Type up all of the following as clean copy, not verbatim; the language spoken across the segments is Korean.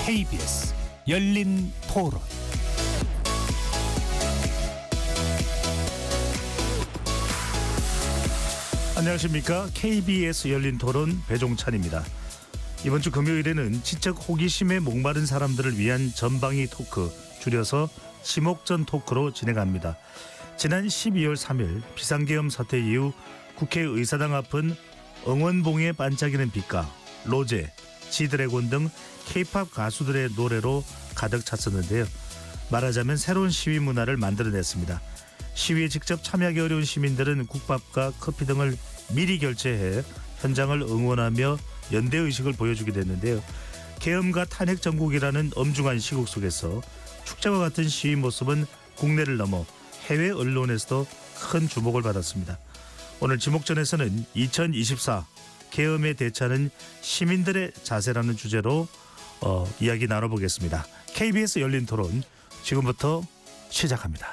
KBS 열린 토론. 안녕하십니까. KBS 열린 토론 배종찬입니다. 이번 주 금요일에는 지적 호기심에 목마른 사람들을 위한 전방위 토크, 줄여서 지목전 토크로 진행합니다. 지난 12월 3일 비상계엄 사태 이후 국회의사당 앞은 응원봉에 반짝이는 빛과 로제, 지드래곤 등 K-팝 가수들의 노래로 가득 찼었는데요. 말하자면 새로운 시위 문화를 만들어냈습니다. 시위에 직접 참여하기 어려운 시민들은 국밥과 커피 등을 미리 결제해 현장을 응원하며 연대의식을 보여주게 됐는데요. 계엄과 탄핵 정국이라는 엄중한 시국 속에서 축제와 같은 시위 모습은 국내를 넘어 해외 언론에서도 큰 주목을 받았습니다. 오늘 지목전에서는 2024 계엄에 대처하는 시민들의 자세라는 주제로 이야기 나눠보겠습니다. KBS 열린 토론 지금부터 시작합니다.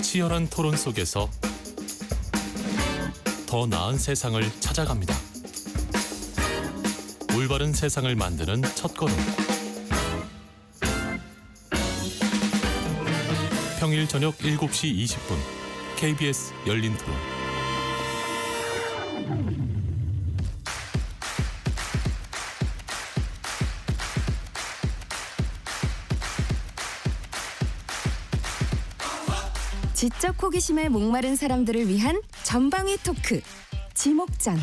치열한 토론 속에서 더 나은 세상을 찾아갑니다. 올바른 세상을 만드는 첫걸음. 평일 저녁 7시 20분 KBS 열린 토론. 지적 호기심에 목마른 사람들을 위한 전방위 토크, 지목전.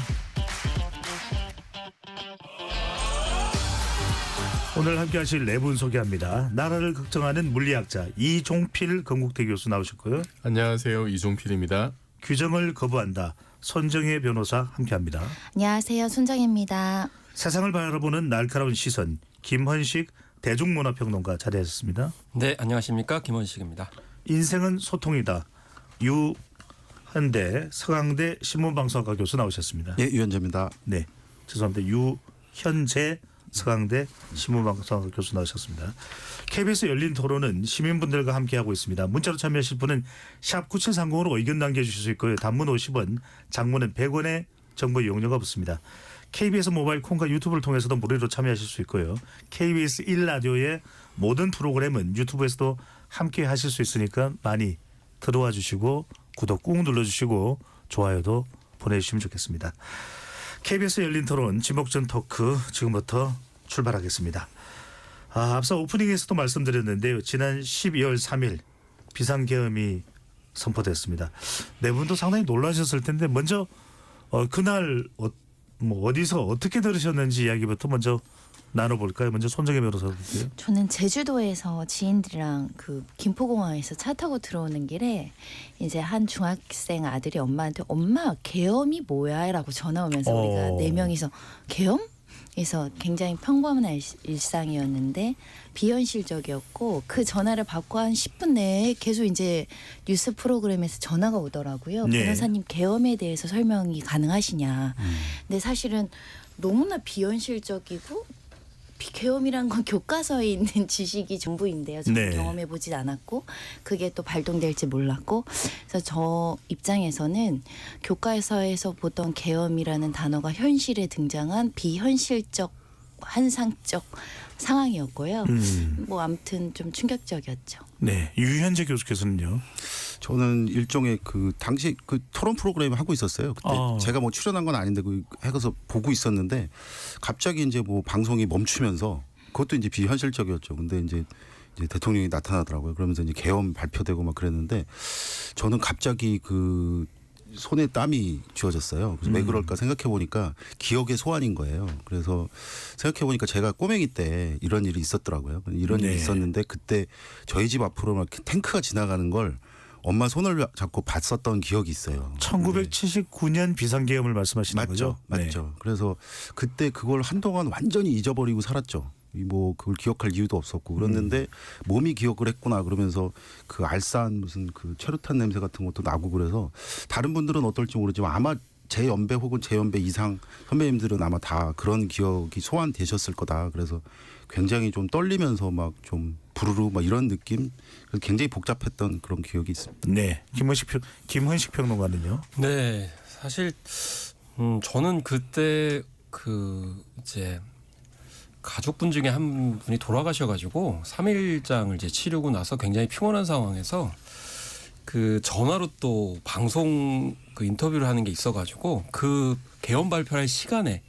오늘 함께 하실 네 분 소개합니다. 나라를 걱정하는 물리학자 이종필 건국대 교수 나오셨고요. 안녕하세요. 이종필입니다. 규정을 거부한다. 손정혜 변호사 함께합니다. 안녕하세요. 손정혜입니다. 세상을 바라보는 날카로운 시선 김헌식 대중문화평론가 자리하셨습니다. 네, 안녕하십니까. 김원식입니다. 인생은 소통이다. 유현대 서강대 신문방송학과 교수 나오셨습니다. 예, 유현재입니다. 네, 죄송합니다. 유현재 서강대 신문방송학과 교수 나오셨습니다. KBS 열린 토론은 시민분들과 함께하고 있습니다. 문자로 참여하실 분은 샵 9730으로 의견 남겨주실 수 있고요. 단문 50원, 장문은 100원의 정보 이용료가 붙습니다. KBS 모바일 콩과 유튜브를 통해서도 무료로 참여하실 수 있고요. KBS 1라디오의 모든 프로그램은 유튜브에서도 함께 하실 수 있으니까 많이 들어와 주시고 구독 꾹 눌러주시고 좋아요도 보내주시면 좋겠습니다. KBS 열린 토론 지목전 토크 지금부터 출발하겠습니다. 앞서 오프닝에서도 말씀드렸는데요. 지난 12월 3일 비상계엄이 선포됐습니다. 네 분도 상당히 놀라셨을 텐데 먼저 그날 어디서 어떻게 들으셨는지 이야기부터 먼저 나눠볼까요? 먼저 손정혜 변호사부터요. 저는 제주도에서 지인들이랑 그 김포공항에서 차 타고 들어오는 길에 이제 한 중학생 아들이 엄마한테 엄마 계엄이 뭐야? 라고 전화 오면서 우리가 네 명이서 계엄? 그래서 굉장히 평범한 일상이었는데 비현실적이었고 그 전화를 받고 한 10분 내에 계속 이제 뉴스 프로그램에서 전화가 오더라고요. 네. 변호사님 계엄에 대해서 설명이 가능하시냐. 근데 사실은 너무나 비현실적이고 계엄이란 건 교과서에 있는 지식이 전부인데요. 저는 네. 경험해보진 않았고 그게 또 발동될지 몰랐고 그래서 저 입장에서는 교과서에서 보던 계엄이라는 단어가 현실에 등장한 비현실적 환상적 상황이었고요. 뭐 아무튼 좀 충격적이었죠. 네, 유현재 교수께서는요. 저는 일종의 그 당시 그 토론 프로그램을 하고 있었어요. 그때 제가 뭐 출연한 건 아닌데 그 해서 보고 있었는데 갑자기 이제 뭐 방송이 멈추면서 그것도 이제 비현실적이었죠. 근데 이제 대통령이 나타나더라고요. 그러면서 이제 계엄 발표되고 막 그랬는데 저는 갑자기 그 손에 땀이 쥐어졌어요. 그래서 왜 그럴까 생각해 보니까 기억의 소환인 거예요. 그래서 생각해 보니까 제가 꼬맹이 때 이런 일이 있었더라고요. 이런 일이 있었는데 그때 저희 집 앞으로 막 탱크가 지나가는 걸 엄마 손을 잡고 봤었던 기억이 있어요. 1979년 비상계엄을 말씀하시는 거죠? 맞죠. 그래서 그때 그걸 한동안 완전히 잊어버리고 살았죠. 뭐 그걸 기억할 이유도 없었고 그랬는데 몸이 기억을 했구나 그러면서 그 알싸한 무슨 그 최루탄 냄새 같은 것도 나고 그래서 다른 분들은 어떨지 모르지만 아마 제 연배 혹은 제 연배 이상 선배님들은 아마 다 그런 기억이 소환되셨을 거다. 그래서 굉장히 좀 떨리면서 막 좀 부르르 막 이런 느낌 굉장히 복잡했던 그런 기억이 있습니다. 네, 김헌식 평론가는요. 네, 사실 저는 그때 이제 가족분 중에 한 분이 돌아가셔가지고 3일장을 이제 치르고 나서 굉장히 피곤한 상황에서 그 전화로 또 방송 그 인터뷰를 하는 게 있어가지고 그 개원 발표할 시간에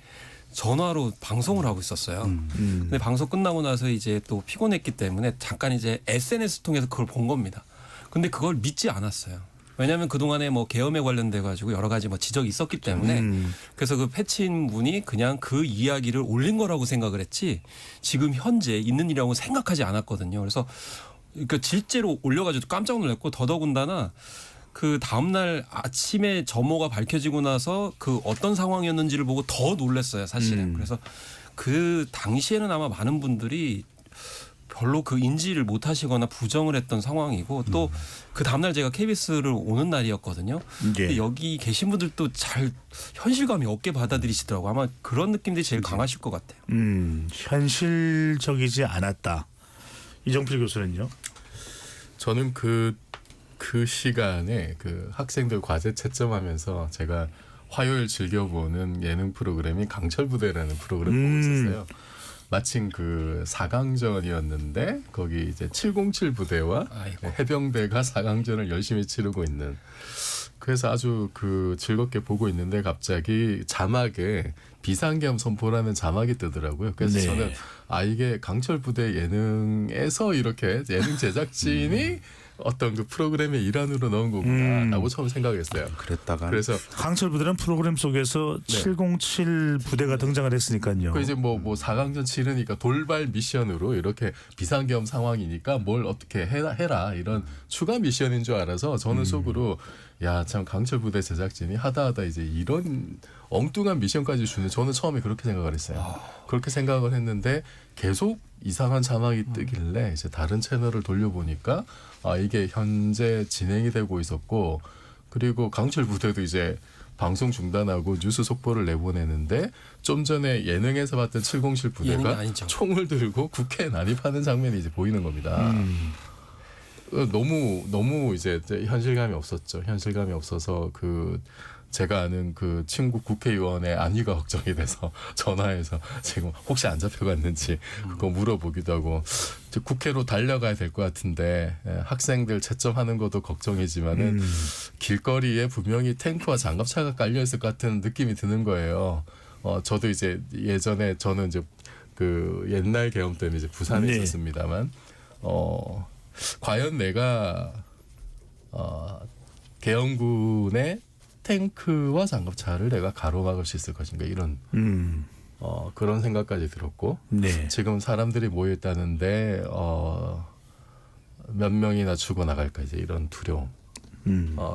전화로 방송을 하고 있었어요. 근데 방송 끝나고 나서 이제 또 피곤했기 때문에 잠깐 이제 SNS 통해서 그걸 본 겁니다. 근데 그걸 믿지 않았어요. 왜냐하면 그동안에 뭐 계엄에 관련돼 가지고 여러 가지 뭐 지적이 있었기 때문에 그래서 그 패친 분이 그냥 그 이야기를 올린 거라고 생각을 했지 지금 현재 있는 일이라고 생각하지 않았거든요. 그래서 그러니까 실제로 올려가지고 깜짝 놀랐고 더더군다나 그 다음날 아침에 점호가 밝혀지고 나서 그 어떤 상황이었는지를 보고 더 놀랐어요, 사실은. 그래서 그 당시에는 아마 많은 분들이 별로 그 인지를 못 하시거나 부정을 했던 상황이고 또 그 다음날 제가 KBS를 오는 날이었거든요. 근데 여기 계신 분들도 잘 현실감이 없게 받아들이시더라고요. 아마 그런 느낌들이 제일 강하실 것 같아요. 현실적이지 않았다. 이정필 교수는요? 저는 그 시간에 그 학생들 과제 채점하면서 제가 화요일 즐겨보는 예능 프로그램이 강철부대라는 프로그램 보고 있었어요. 마침 그 4강전이었는데 거기 이제 707 부대와 해병대가 4강전을 열심히 치르고 있는 그래서 아주 그 즐겁게 보고 있는데 갑자기 자막에 비상계엄 선포라는 자막이 뜨더라고요. 그래서 저는 이게 강철 부대 예능에서 이렇게 예능 제작진이 어떤 그 프로그램의 일환으로 넣은 거구나라고 처음 생각했어요. 그랬다가 그래서 강철 부대란 프로그램 속에서 707 부대가 등장을 했으니까요. 그 이제 뭐 4강전 치르니까 돌발 미션으로 이렇게 비상계엄 상황이니까 뭘 어떻게 해라 이런 추가 미션인 줄 알아서 저는 속으로 야 참 강철 부대 제작진이 하다 이제 이런 엉뚱한 미션까지 주는 저는 처음에 그렇게 생각을 했어요. 그렇게 생각을 했는데 계속 이상한 자막이 뜨길래 이제 다른 채널을 돌려보니까 이게 현재 진행이 되고 있었고 그리고 강철 부대도 이제 방송 중단하고 뉴스 속보를 내보내는데 좀 전에 예능에서 봤던 707 부대가 총을 들고 국회에 난입하는 장면이 이제 보이는 겁니다. 너무 이제 현실감이 없었죠. 현실감이 없어서 그 제가 아는 그 친구 국회의원의 안위가 걱정이 돼서 전화해서 지금 혹시 안 잡혀갔는지 그거 물어보기도 하고 국회로 달려가야 될 것 같은데 학생들 채점하는 것도 걱정이지만은 길거리에 분명히 탱크와 장갑차가 깔려 있을 것 같은 느낌이 드는 거예요. 저도 이제 예전에 저는 이제 그 옛날 계엄 때문에 이제 부산에 있었습니다만 과연 내가 계엄군의 탱크와 장갑차를 내가 가로막을 수 있을 것인가 이런 그런 생각까지 들었고 지금 사람들이 모여 있다는데 몇 명이나 죽어나갈까 이제 이런 두려움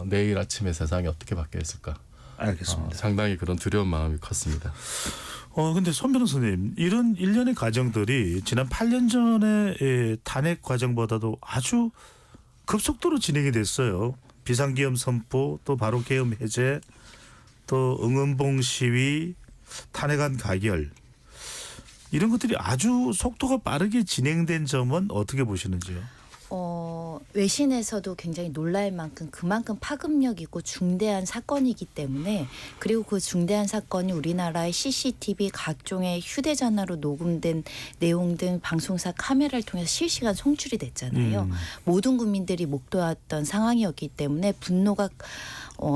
내일 아침에 세상이 어떻게 바뀌어 있을까 알겠습니다. 상당히 그런 두려운 마음이 컸습니다. 근데 손 변호사님 이런 일련의 과정들이 지난 8년 전의 탄핵 과정보다도 아주 급속도로 진행이 됐어요. 비상계엄 선포, 또 바로 계엄 해제, 또 응원봉 시위, 탄핵안 가결 이런 것들이 아주 속도가 빠르게 진행된 점은 어떻게 보시는지요? 외신에서도 굉장히 놀랄 만큼 그만큼 파급력 있고 중대한 사건이기 때문에 그리고 그 중대한 사건이 우리나라의 CCTV 각종의 휴대전화로 녹음된 내용 등 방송사 카메라를 통해서 실시간 송출이 됐잖아요. 모든 국민들이 목도했던 상황이었기 때문에 분노가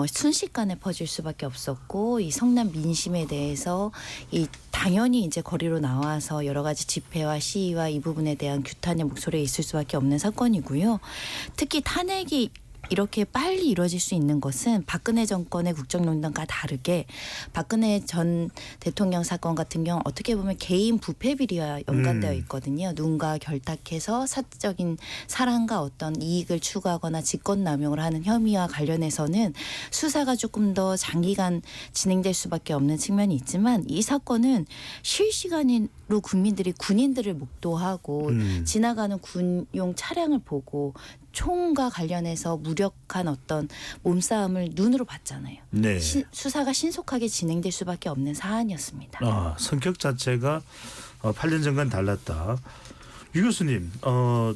순식간에 퍼질 수밖에 없었고 이 성남 민심에 대해서 이 당연히 이제 거리로 나와서 여러 가지 집회와 시위와 이 부분에 대한 규탄의 목소리가 있을 수밖에 없는 사건이고요. 특히 탄핵이 이렇게 빨리 이루어질 수 있는 것은 박근혜 정권의 국정농단과 다르게 박근혜 전 대통령 사건 같은 경우 어떻게 보면 개인 부패 비리와 연관되어 있거든요. 누군가 결탁해서 사적인 사랑과 어떤 이익을 추구하거나 직권남용을 하는 혐의와 관련해서는 수사가 조금 더 장기간 진행될 수밖에 없는 측면이 있지만 이 사건은 실시간으로 국민들이 군인들을 목도하고 지나가는 군용 차량을 보고 총과 관련해서 무력한 어떤 몸싸움을 눈으로 봤잖아요. 수사가 신속하게 진행될 수밖에 없는 사안이었습니다. 성격 자체가 8년 전과는 달랐다. 유 교수님,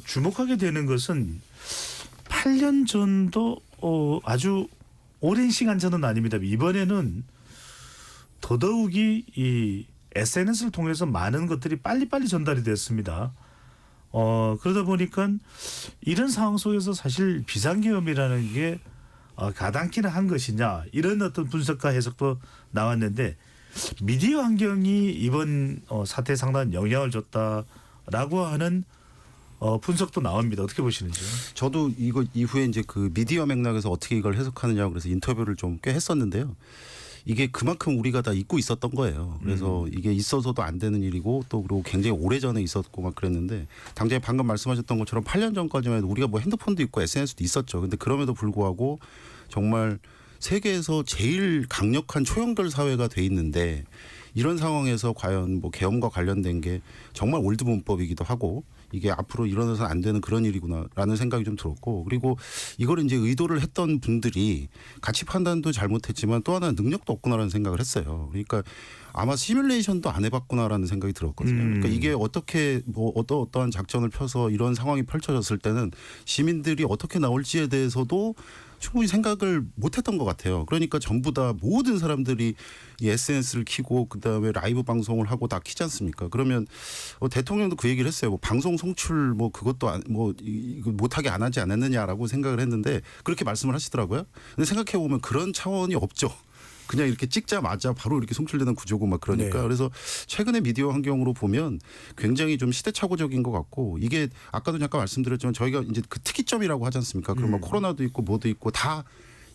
주목하게 되는 것은 8년 전도 아주 오랜 시간 전은 아닙니다. 이번에는 더더욱이 이 SNS를 통해서 많은 것들이 빨리빨리 전달이 됐습니다. 그러다 보니까 이런 상황 속에서 사실 비상계엄이라는 게 가당키는 한 것이냐 이런 어떤 분석과 해석도 나왔는데 미디어 환경이 이번 사태에 상당한 영향을 줬다라고 하는 분석도 나옵니다. 어떻게 보시는지요? 저도 이거 이후에 이제 그 미디어 맥락에서 어떻게 이걸 해석하느냐고 그래서 인터뷰를 좀 꽤 했었는데요. 이게 그만큼 우리가 다 잊고 있었던 거예요. 그래서 이게 있어서도 안 되는 일이고 또 그리고 굉장히 오래전에 있었고 막 그랬는데 당장에 방금 말씀하셨던 것처럼 8년 전까지만 해도 우리가 뭐 핸드폰도 있고 SNS도 있었죠. 근데 그럼에도 불구하고 정말 세계에서 제일 강력한 초연결 사회가 돼 있는데 이런 상황에서 과연 뭐 계엄과 관련된 게 정말 올드문법이기도 하고 이게 앞으로 일어나서는 안 되는 그런 일이구나라는 생각이 좀 들었고 그리고 이걸 이제 의도를 했던 분들이 가치 판단도 잘못했지만 또 하나는 능력도 없구나라는 생각을 했어요. 그러니까 아마 시뮬레이션도 안 해봤구나라는 생각이 들었거든요. 그러니까 이게 어떻게 뭐 어떠한 작전을 펴서 이런 상황이 펼쳐졌을 때는 시민들이 어떻게 나올지에 대해서도 충분히 생각을 못했던 것 같아요. 그러니까 전부 다 모든 사람들이 이 SNS를 키고 그다음에 라이브 방송을 하고 다 키지 않습니까? 그러면 대통령도 그 얘기를 했어요. 뭐 방송 송출 뭐 그것도 이거 못하게 안 하지 않았느냐라고 생각을 했는데 그렇게 말씀을 하시더라고요. 근데 생각해 보면 그런 차원이 없죠. 그냥 이렇게 찍자마자 바로 이렇게 송출되는 구조고 막 그러니까 네. 그래서 최근의 미디어 환경으로 보면 굉장히 좀 시대착오적인 것 같고 이게 아까도 잠깐 말씀드렸지만 저희가 이제 그 특이점이라고 하지 않습니까? 그럼 뭐 코로나도 있고 뭐도 있고 다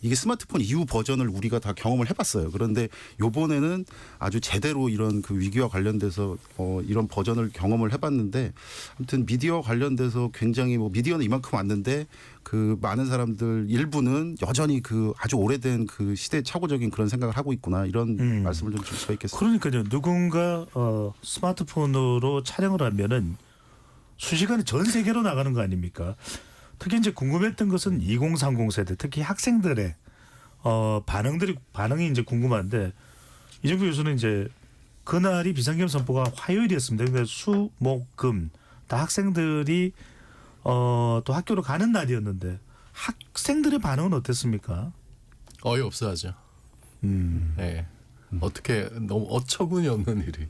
이게 스마트폰 이후 버전을 우리가 다 경험을 해봤어요. 그런데 요번에는 아주 제대로 이런 그 위기와 관련돼서 이런 버전을 경험을 해봤는데 아무튼 미디어 관련돼서 굉장히 뭐 미디어는 이만큼 왔는데 그 많은 사람들 일부는 여전히 그 아주 오래된 그 시대 착오적인 그런 생각을 하고 있구나 이런 말씀을 좀 줄 수가 있겠습니다. 그러니까요. 누군가 스마트폰으로 촬영을 하면은 순식간에 전 세계로 나가는 거 아닙니까? 특히 이제 궁금했던 것은 2030 세대, 특히 학생들의 반응이 이제 궁금한데 이정표 교수는 이제 그날이 비상계엄 선포가 화요일이었습니다. 근데 수, 목, 금 다 학생들이 또 학교로 가는 날이었는데 학생들의 반응은 어땠습니까? 어이없어하죠. 네. 어떻게 너무 어처구니 없는 일이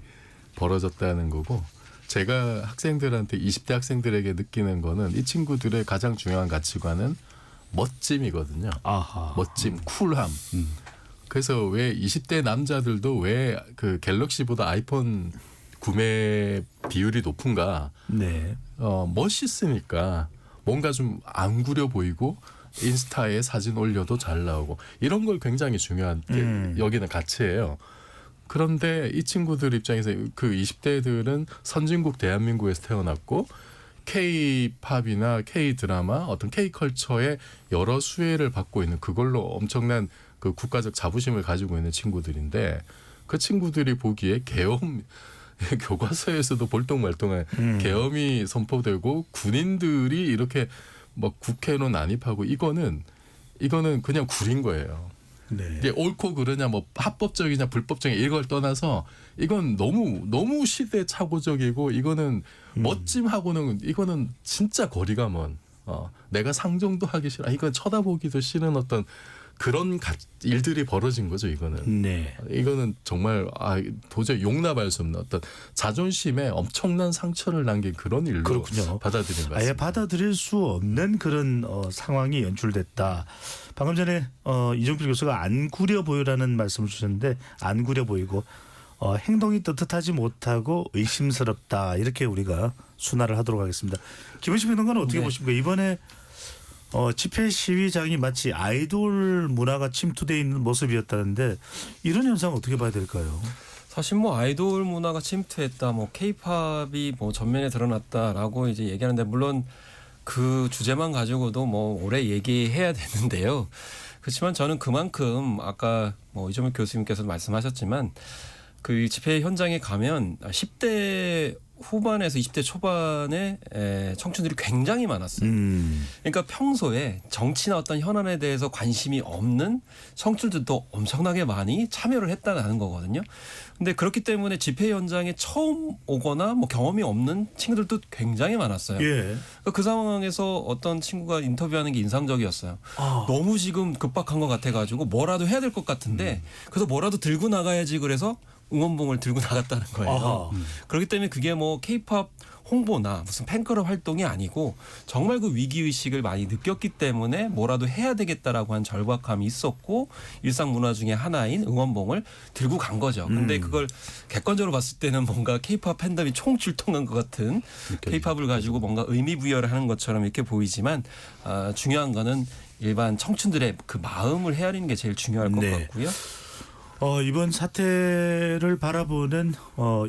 벌어졌다는 거고 제가 학생들한테 20대 학생들에게 느끼는 거는 이 친구들의 가장 중요한 가치관은 멋짐이거든요. 아하. 멋짐, 쿨함. 그래서 왜 20대 남자들도 왜 그 갤럭시보다 아이폰 구매 비율이 높은가? 네. 멋있으니까 뭔가 좀 안 구려 보이고 인스타에 사진 올려도 잘 나오고 이런 걸 굉장히 중요한 여기는 가치예요. 그런데 이 친구들 입장에서 그 20대들은 선진국 대한민국에서 태어났고 K-팝이나 K-드라마 어떤 K-컬처의 여러 수혜를 받고 있는 그걸로 엄청난 그 국가적 자부심을 가지고 있는 친구들인데 그 친구들이 보기에 계엄 교과서에서도 볼똥말똥한 계엄이 선포되고 군인들이 이렇게 뭐 국회로 난입하고 이거는 그냥 구린 거예요. 네. 이게 옳고 그르냐 뭐 합법적이냐 불법적이냐 이걸 떠나서 이건 너무 시대착오적이고 이거는 멋짐하고는 이거는 진짜 거리가 먼 내가 상종도 하기 싫어 이건 쳐다보기도 싫은 어떤 그런 일들이 벌어진 거죠. 이거는 네. 이거는 정말 도저히 용납할 수 없는 어떤 자존심에 엄청난 상처를 남긴 그런 일로 그렇군요. 받아들인 것 아예 같습니다. 받아들일 수 없는 그런 상황이 연출됐다. 방금 전에 이정필 교수가 안 구려 보여라는 말씀을 주셨는데 안 구려 보이고 행동이 떳떳하지 못하고 의심스럽다. 이렇게 우리가 순화를 하도록 하겠습니다. 김원식 평론가는 어떻게 네. 보십니까? 이번에 집회 시위장이 마치 아이돌 문화가 침투되어 있는 모습이었다는데 이런 현상 어떻게 봐야 될까요? 사실 뭐 아이돌 문화가 침투했다, 뭐 케이팝이 뭐 전면에 드러났다라고 이제 얘기하는데 물론 그 주제만 가지고도 뭐 오래 얘기해야 되는데요. 그렇지만 저는 그만큼 아까 뭐 이정표 교수님께서 말씀하셨지만 그 집회 현장에 가면 10대 후반에서 20대 초반에 청춘들이 굉장히 많았어요. 그러니까 평소에 정치나 어떤 현안에 대해서 관심이 없는 청춘들도 엄청나게 많이 참여를 했다는 거거든요. 근데 그렇기 때문에 집회 현장에 처음 오거나 뭐 경험이 없는 친구들도 굉장히 많았어요. 예. 그러니까 그 상황에서 어떤 친구가 인터뷰하는 게 인상적이었어요. 너무 지금 급박한 것 같아가지고 뭐라도 해야 될 것 같은데 그래서 뭐라도 들고 나가야지 그래서 응원봉을 들고 나갔다는 거예요. 아하. 그렇기 때문에 그게 뭐 K-팝 홍보나 무슨 팬클럽 활동이 아니고 정말 그 위기의식을 많이 느꼈기 때문에 뭐라도 해야 되겠다라고 한 절박함이 있었고 일상 문화 중에 하나인 응원봉을 들고 간 거죠. 근데 그걸 객관적으로 봤을 때는 뭔가 K-팝 팬덤이 총출동한 것 같은 K-팝을 가지고 뭔가 의미 부여를 하는 것처럼 이렇게 보이지만 중요한 거는 일반 청춘들의 그 마음을 헤아리는 게 제일 중요할 것 네. 같고요. 이번 사태를 바라보는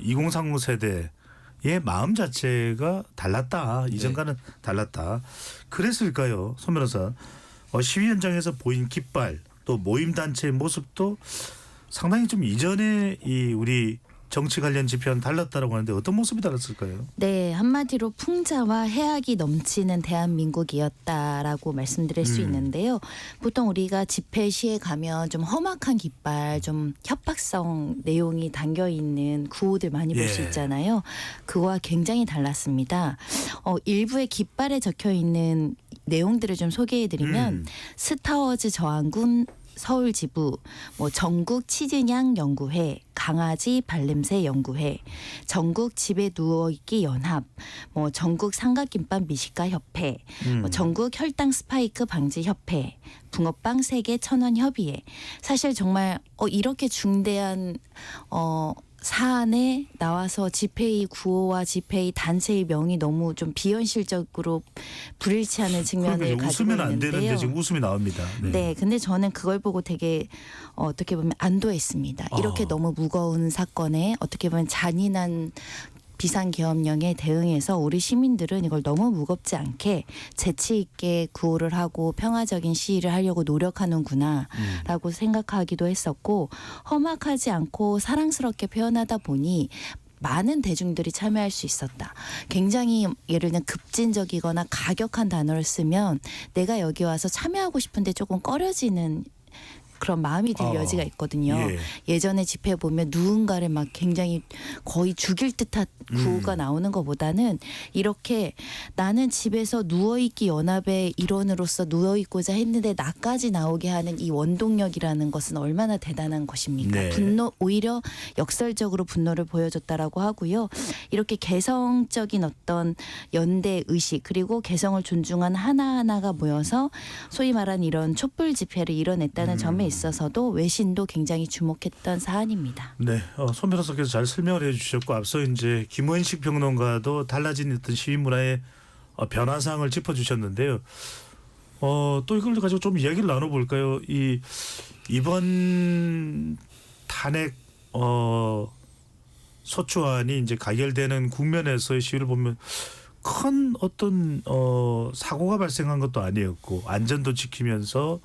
2030 세대의 마음 자체가 달랐다. 이전과는 달랐다. 그랬을까요, 손 변호사? 시위 현장에서 보인 깃발 또 모임 단체의 모습도 상당히 좀 이전에 이 우리 정치 관련 집회와는 달랐다라고 하는데 어떤 모습이 달랐을까요? 네, 한마디로 풍자와 해악이 넘치는 대한민국이었다라고 말씀드릴 수 있는데요. 보통 우리가 집회 시에 가면 좀 험악한 깃발, 좀 협박성 내용이 담겨 있는 구호들 많이 볼 수 예. 있잖아요. 그거와 굉장히 달랐습니다. 일부의 깃발에 적혀 있는 내용들을 좀 소개해드리면 스타워즈 저항군 서울 지부, 뭐 전국 치즈냥 연구회, 강아지 발냄새 연구회, 전국 집에 누워있기 연합, 뭐 전국 삼각김밥 미식가 협회, 뭐 전국 혈당 스파이크 방지 협회, 붕어빵 세계 천원 협의회. 사실 정말 이렇게 중대한 사안에 나와서 집회의 구호와 집회의 단체의 명이 너무 좀 비현실적으로 불일치하는 측면을 그러면 가지고 웃으면 안 되는데 있는데요. 지금 웃음이 나옵니다. 네, 근데 저는 그걸 보고 되게 어떻게 보면 안도했습니다. 이렇게 너무 무거운 사건에 어떻게 보면 잔인한 비상계엄령에 대응해서 우리 시민들은 이걸 너무 무겁지 않게 재치 있게 구호를 하고 평화적인 시위를 하려고 노력하는구나라고 생각하기도 했었고 험악하지 않고 사랑스럽게 표현하다 보니 많은 대중들이 참여할 수 있었다. 굉장히 예를 들면 급진적이거나 가격한 단어를 쓰면 내가 여기 와서 참여하고 싶은데 조금 꺼려지는 그런 마음이 들 여지가 있거든요. 예. 예전에 집회 보면 누군가를 막 굉장히 거의 죽일 듯한 구호가 나오는 것보다는 이렇게 나는 집에서 누워있기 연합의 일원으로서 누워있고자 했는데 나까지 나오게 하는 이 원동력이라는 것은 얼마나 대단한 것입니까? 네. 분노 오히려 역설적으로 분노를 보여줬다라고 하고요. 이렇게 개성적인 어떤 연대 의식 그리고 개성을 존중한 하나하나가 모여서 소위 말하는 이런 촛불 집회를 이뤄냈다는 점에 있어서도 외신도 굉장히 주목했던 사안입니다. 네, 손 변호사께서 잘 설명을 해주셨고 앞서 이제 김원식 평론가도 달라진 어떤 시위 문화의 변화상을 짚어주셨는데요. 또 이걸 가지고 좀 이야기를 나눠볼까요? 이번 탄핵 소추안이 이제 가결되는 국면에서의 시위를 보면 큰 어떤 사고가 발생한 것도 아니었고 안전도 지키면서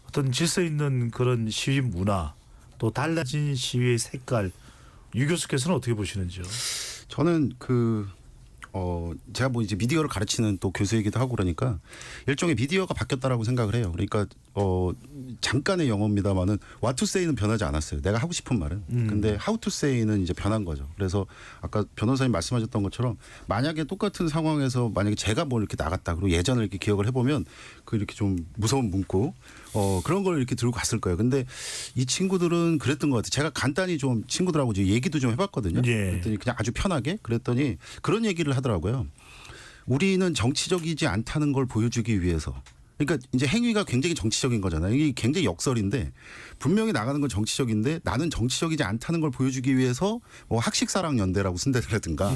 어떤 질서 있는 그런 시위 문화 또 달라진 시위의 색깔 유 교수께서는 어떻게 보시는지요? 저는 제가 뭐 이제 미디어를 가르치는 또 교수이기도 하고 그러니까 일종의 미디어가 바뀌었다라고 생각을 해요. 그러니까 잠깐의 영어입니다만은 what to say는 변하지 않았어요. 내가 하고 싶은 말은. 근데 how to say는 이제 변한 거죠. 그래서 아까 변호사님 말씀하셨던 것처럼 만약에 똑같은 상황에서 만약에 제가 뭐 이렇게 나갔다 그리고 예전을 이렇게 기억을 해보면 그 이렇게 좀 무서운 문구 그런 걸 이렇게 들고 갔을 거예요. 근데 이 친구들은 그랬던 것 같아요. 제가 간단히 좀 친구들하고 이제 얘기도 좀 해봤거든요. 예. 그랬더니 그냥 아주 편하게 그랬더니 그런 얘기를 하더라고요. 우리는 정치적이지 않다는 걸 보여주기 위해서. 그러니까 이제 행위가 굉장히 정치적인 거잖아요. 이게 굉장히 역설인데 분명히 나가는 건 정치적인데 나는 정치적이지 않다는 걸 보여주기 위해서 뭐 학식사랑연대라고 쓴다든가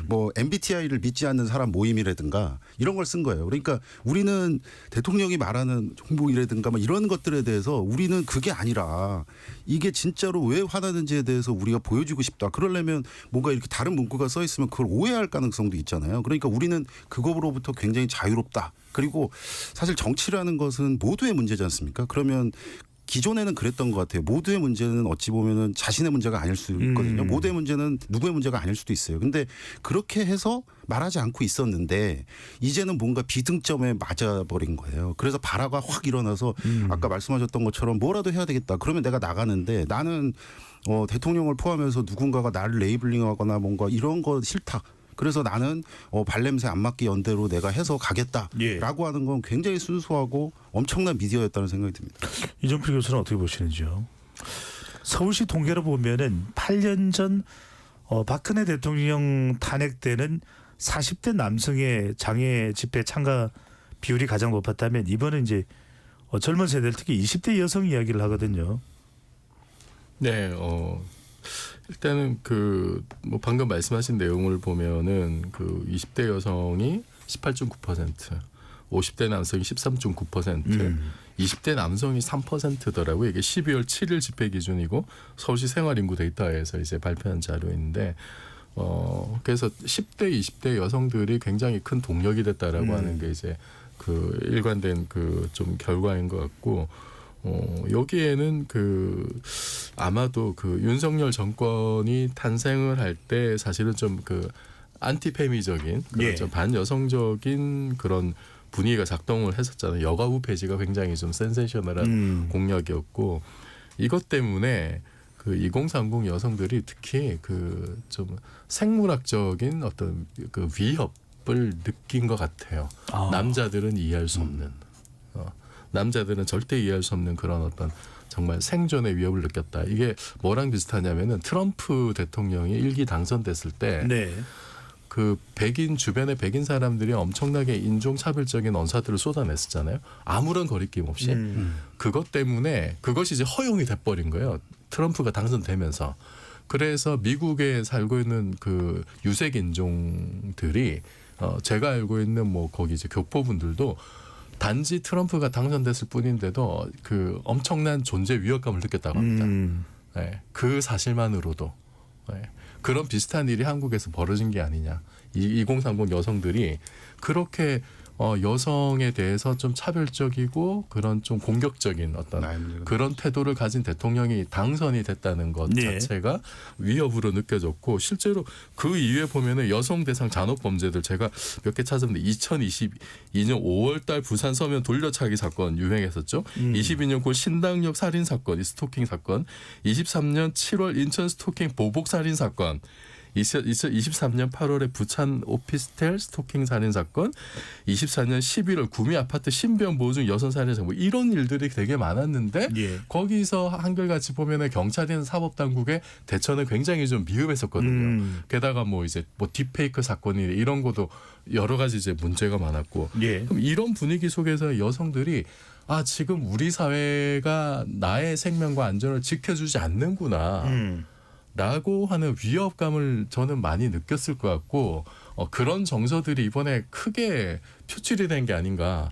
뭐 MBTI를 믿지 않는 사람 모임이라든가 이런 걸 쓴 거예요. 그러니까 우리는 대통령이 말하는 정보이라든가 뭐 이런 것들에 대해서 우리는 그게 아니라 이게 진짜로 왜 화나는지에 대해서 우리가 보여주고 싶다. 그러려면 뭔가 이렇게 다른 문구가 써 있으면 그걸 오해할 가능성도 있잖아요. 그러니까 우리는 그거로부터 굉장히 자유롭다. 그리고 사실 정치라는 것은 모두의 문제지 않습니까? 그러면 기존에는 그랬던 것 같아요. 모두의 문제는 어찌 보면은 자신의 문제가 아닐 수 있거든요. 모두의 문제는 누구의 문제가 아닐 수도 있어요. 근데 그렇게 해서 말하지 않고 있었는데 이제는 뭔가 비등점에 맞아버린 거예요. 그래서 발화가 확 일어나서 아까 말씀하셨던 것처럼 뭐라도 해야 되겠다. 그러면 내가 나가는데 나는 대통령을 포함해서 누군가가 나를 레이블링하거나 뭔가 이런 거 싫다. 그래서 나는 발냄새 안 맞기 연대로 내가 해서 가겠다라고 예. 하는 건 굉장히 순수하고 엄청난 미디어였다는 생각이 듭니다. 이정필 교수는 어떻게 보시는지요? 서울시 통계로 보면은 8년 전 박근혜 대통령 탄핵 때는 40대 남성의 장애 집회 참가 비율이 가장 높았다면 이번은 이제 젊은 세대들 특히 20대 여성 이야기를 하거든요. 네, 일단은 뭐 방금 말씀하신 내용을 보면은 20대 여성이 18.9%, 50대 남성이 13.9%, 20대 남성이 3%더라고요. 이게 12월 7일 집회 기준이고 서울시 생활인구 데이터에서 이제 발표한 자료인데 그래서 10대, 20대 여성들이 굉장히 큰 동력이 됐다라고 하는 게 이제 일관된 좀 결과인 것 같고 여기에는 아마도 윤석열 정권이 탄생을 할 때 사실은 좀 안티페미적인 예. 좀 반여성적인 그런 분위기가 작동을 했었잖아요. 여가부 폐지가 굉장히 좀 센세이셔널한 공약이었고 이것 때문에 2030 여성들이 특히 좀 생물학적인 어떤 위협을 느낀 것 같아요. 남자들은 이해할 수 없는, 남자들은 절대 이해할 수 없는 그런 어떤 정말 생존의 위협을 느꼈다. 이게 뭐랑 비슷하냐면은 트럼프 대통령이 1기 당선됐을 때 네. 백인 주변의 백인 사람들이 엄청나게 인종차별적인 언사들을 쏟아냈었잖아요. 아무런 거리낌 없이. 그것 때문에 그것이 이제 허용이 돼버린 거예요. 트럼프가 당선되면서. 그래서 미국에 살고 있는 유색 인종들이 제가 알고 있는 뭐 거기 이제 교포분들도 단지 트럼프가 당선됐을 뿐인데도 엄청난 존재 위협감을 느꼈다고 합니다. 네, 그 사실만으로도. 네. 그런 비슷한 일이 한국에서 벌어진 게 아니냐. 2030 여성들이 그렇게 여성에 대해서 좀 차별적이고 그런 좀 공격적인 어떤 그런 태도를 가진 대통령이 당선이 됐다는 것 네. 자체가 위협으로 느껴졌고 실제로 그 이후에 보면은 여성 대상 잔혹 범죄들 제가 몇 개 찾았는데 2022년 5월 달 부산 서면 돌려차기 사건 유행했었죠. 22년 9월 신당역 살인 사건, 이 스토킹 사건. 23년 7월 인천 스토킹 보복 살인 사건. 2023년 8월에 부산 오피스텔 스토킹 살인 사건, 24년 11월 구미 아파트 신변 보호 중 여성 살인 사건, 뭐 이런 일들이 되게 많았는데 예. 거기서 한결같이 보면은 경찰이나 사법당국의 대처는 굉장히 좀 미흡했었거든요. 게다가 뭐 이제 뭐 딥페이크 사건이 이런 것도 여러 가지 이제 문제가 많았고, 예. 그럼 이런 분위기 속에서 여성들이 지금 우리 사회가 나의 생명과 안전을 지켜주지 않는구나. 라고 하는 위협감을 저는 많이 느꼈을 것 같고 그런 정서들이 이번에 크게 표출이 된 게 아닌가.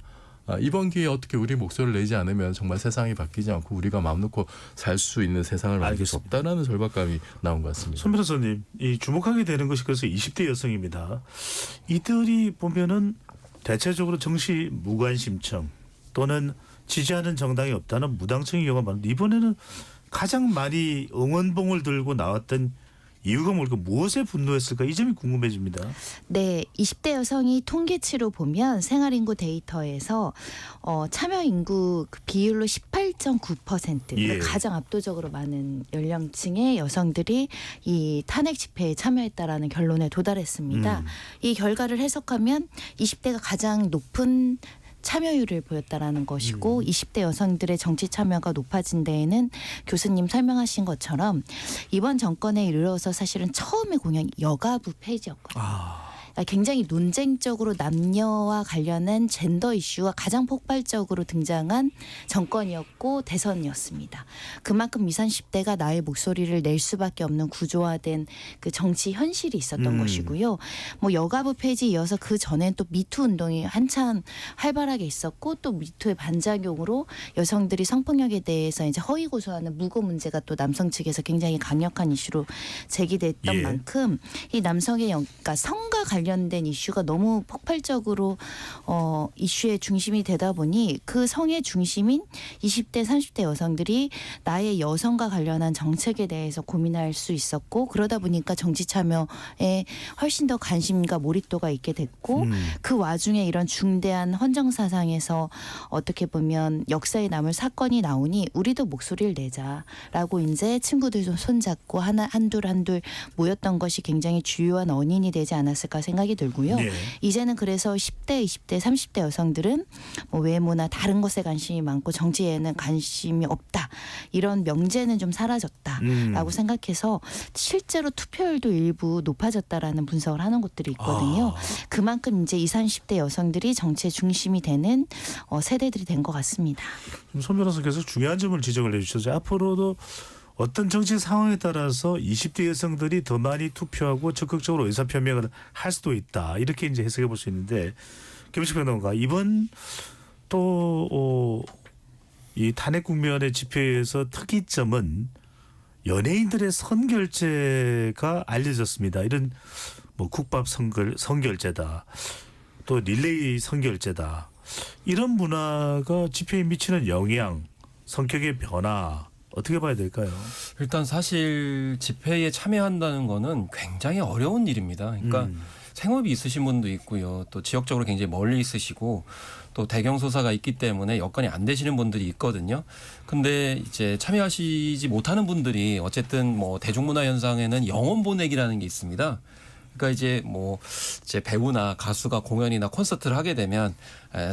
이번 기회에 어떻게 우리 목소리를 내지 않으면 정말 세상이 바뀌지 않고 우리가 마음 놓고 살 수 있는 세상을 만들 수 없다라는 절박감이 나온 것 같습니다. 손 변호사님, 이 주목하게 되는 것이 그래서 20대 여성입니다. 이들이 보면은 대체적으로 정치 무관심층 또는 지지하는 정당이 없다는 무당층의 경우가 많은데 이번에는 가장 많이 응원봉을 들고 나왔던 이유가 뭘까? 무엇에 분노했을까? 이 점이 궁금해집니다. 네, 20대 여성이 통계치로 보면 생활인구 데이터에서 참여 인구 비율로 18.9% 예. 가장 압도적으로 많은 연령층의 여성들이 이 탄핵 집회에 참여했다라는 결론에 도달했습니다. 이 결과를 해석하면 20대가 가장 높은 참여율을 보였다라는 것이고 20대 여성들의 정치 참여가 높아진 데에는 교수님 설명하신 것처럼 이번 정권에 이르러서 사실은 처음에 공약이 여가부 폐지였거든요. 그러니까 굉장히 논쟁적으로 남녀와 관련한 젠더 이슈가 가장 폭발적으로 등장한 정권이었고 대선이었습니다. 그만큼 20, 30대가 나의 목소리를 낼 수밖에 없는 구조화된 그 정치 현실이 있었던 것이고요. 뭐 여가부 폐지 이어서 그 전엔 또 미투 운동이 한참 활발하게 있었고 또 미투의 반작용으로 여성들이 성폭력에 대해서 이제 허위 고소하는 무고 문제가 또 남성 측에서 굉장히 강력한 이슈로 제기됐던 예. 만큼 이 남성의 그러니까 성과 관련된 이슈가 너무 폭발적으로 이슈의 중심이 되다 보니 그 성의 중심인 20대 30대 여성들이 나의 여성과 관련한 정책에 대해서 고민할 수 있었고 그러다 보니까 정치 참여에 훨씬 더 관심과 몰입도가 있게 됐고 그 와중에 이런 중대한 헌정사상에서 어떻게 보면 역사에 남을 사건이 나오니 우리도 목소리를 내자라고 이제 친구들 손잡고 한둘 모였던 것이 굉장히 주요한 원인이 되지 않았을까 생각합니다. 생각이 들고요. 네. 이제는 그래서 10대, 20대, 30대 여성들은 뭐 외모나 다른 것에 관심이 많고 정치에는 관심이 없다. 이런 명제는 좀 사라졌다라고 생각해서 실제로 투표율도 일부 높아졌다라는 분석을 하는 곳들이 있거든요. 그만큼 이제 20, 30대 여성들이 정치의 중심이 되는 세대들이 된 것 같습니다. 손 변호사께서 중요한 점을 지적을 해주셔서 앞으로도 어떤 정치 상황에 따라서 20대 여성들이 더 많이 투표하고 적극적으로 의사표명을 할 수도 있다. 이렇게 이제 해석해 볼 수 있는데 김은식 평론가 이번 또 이 탄핵 국면의 집회에서 특이점은 연예인들의 선결제가 알려졌습니다. 이런 뭐 국밥 선결제다. 또 릴레이 선결제다. 이런 문화가 집회에 미치는 영향, 성격의 변화 어떻게 봐야 될까요? 일단 사실 집회에 참여한다는 거는 굉장히 어려운 일입니다. 그러니까 생업이 있으신 분도 있고요. 또 지역적으로 굉장히 멀리 있으시고 또 대경소사가 있기 때문에 여건이 안 되시는 분들이 있거든요. 근데 이제 참여하시지 못하는 분들이 어쨌든 뭐 대중문화 현상에는 영혼 보내기라는 게 있습니다. 그러니까 이제 뭐 이제 배우나 가수가 공연이나 콘서트를 하게 되면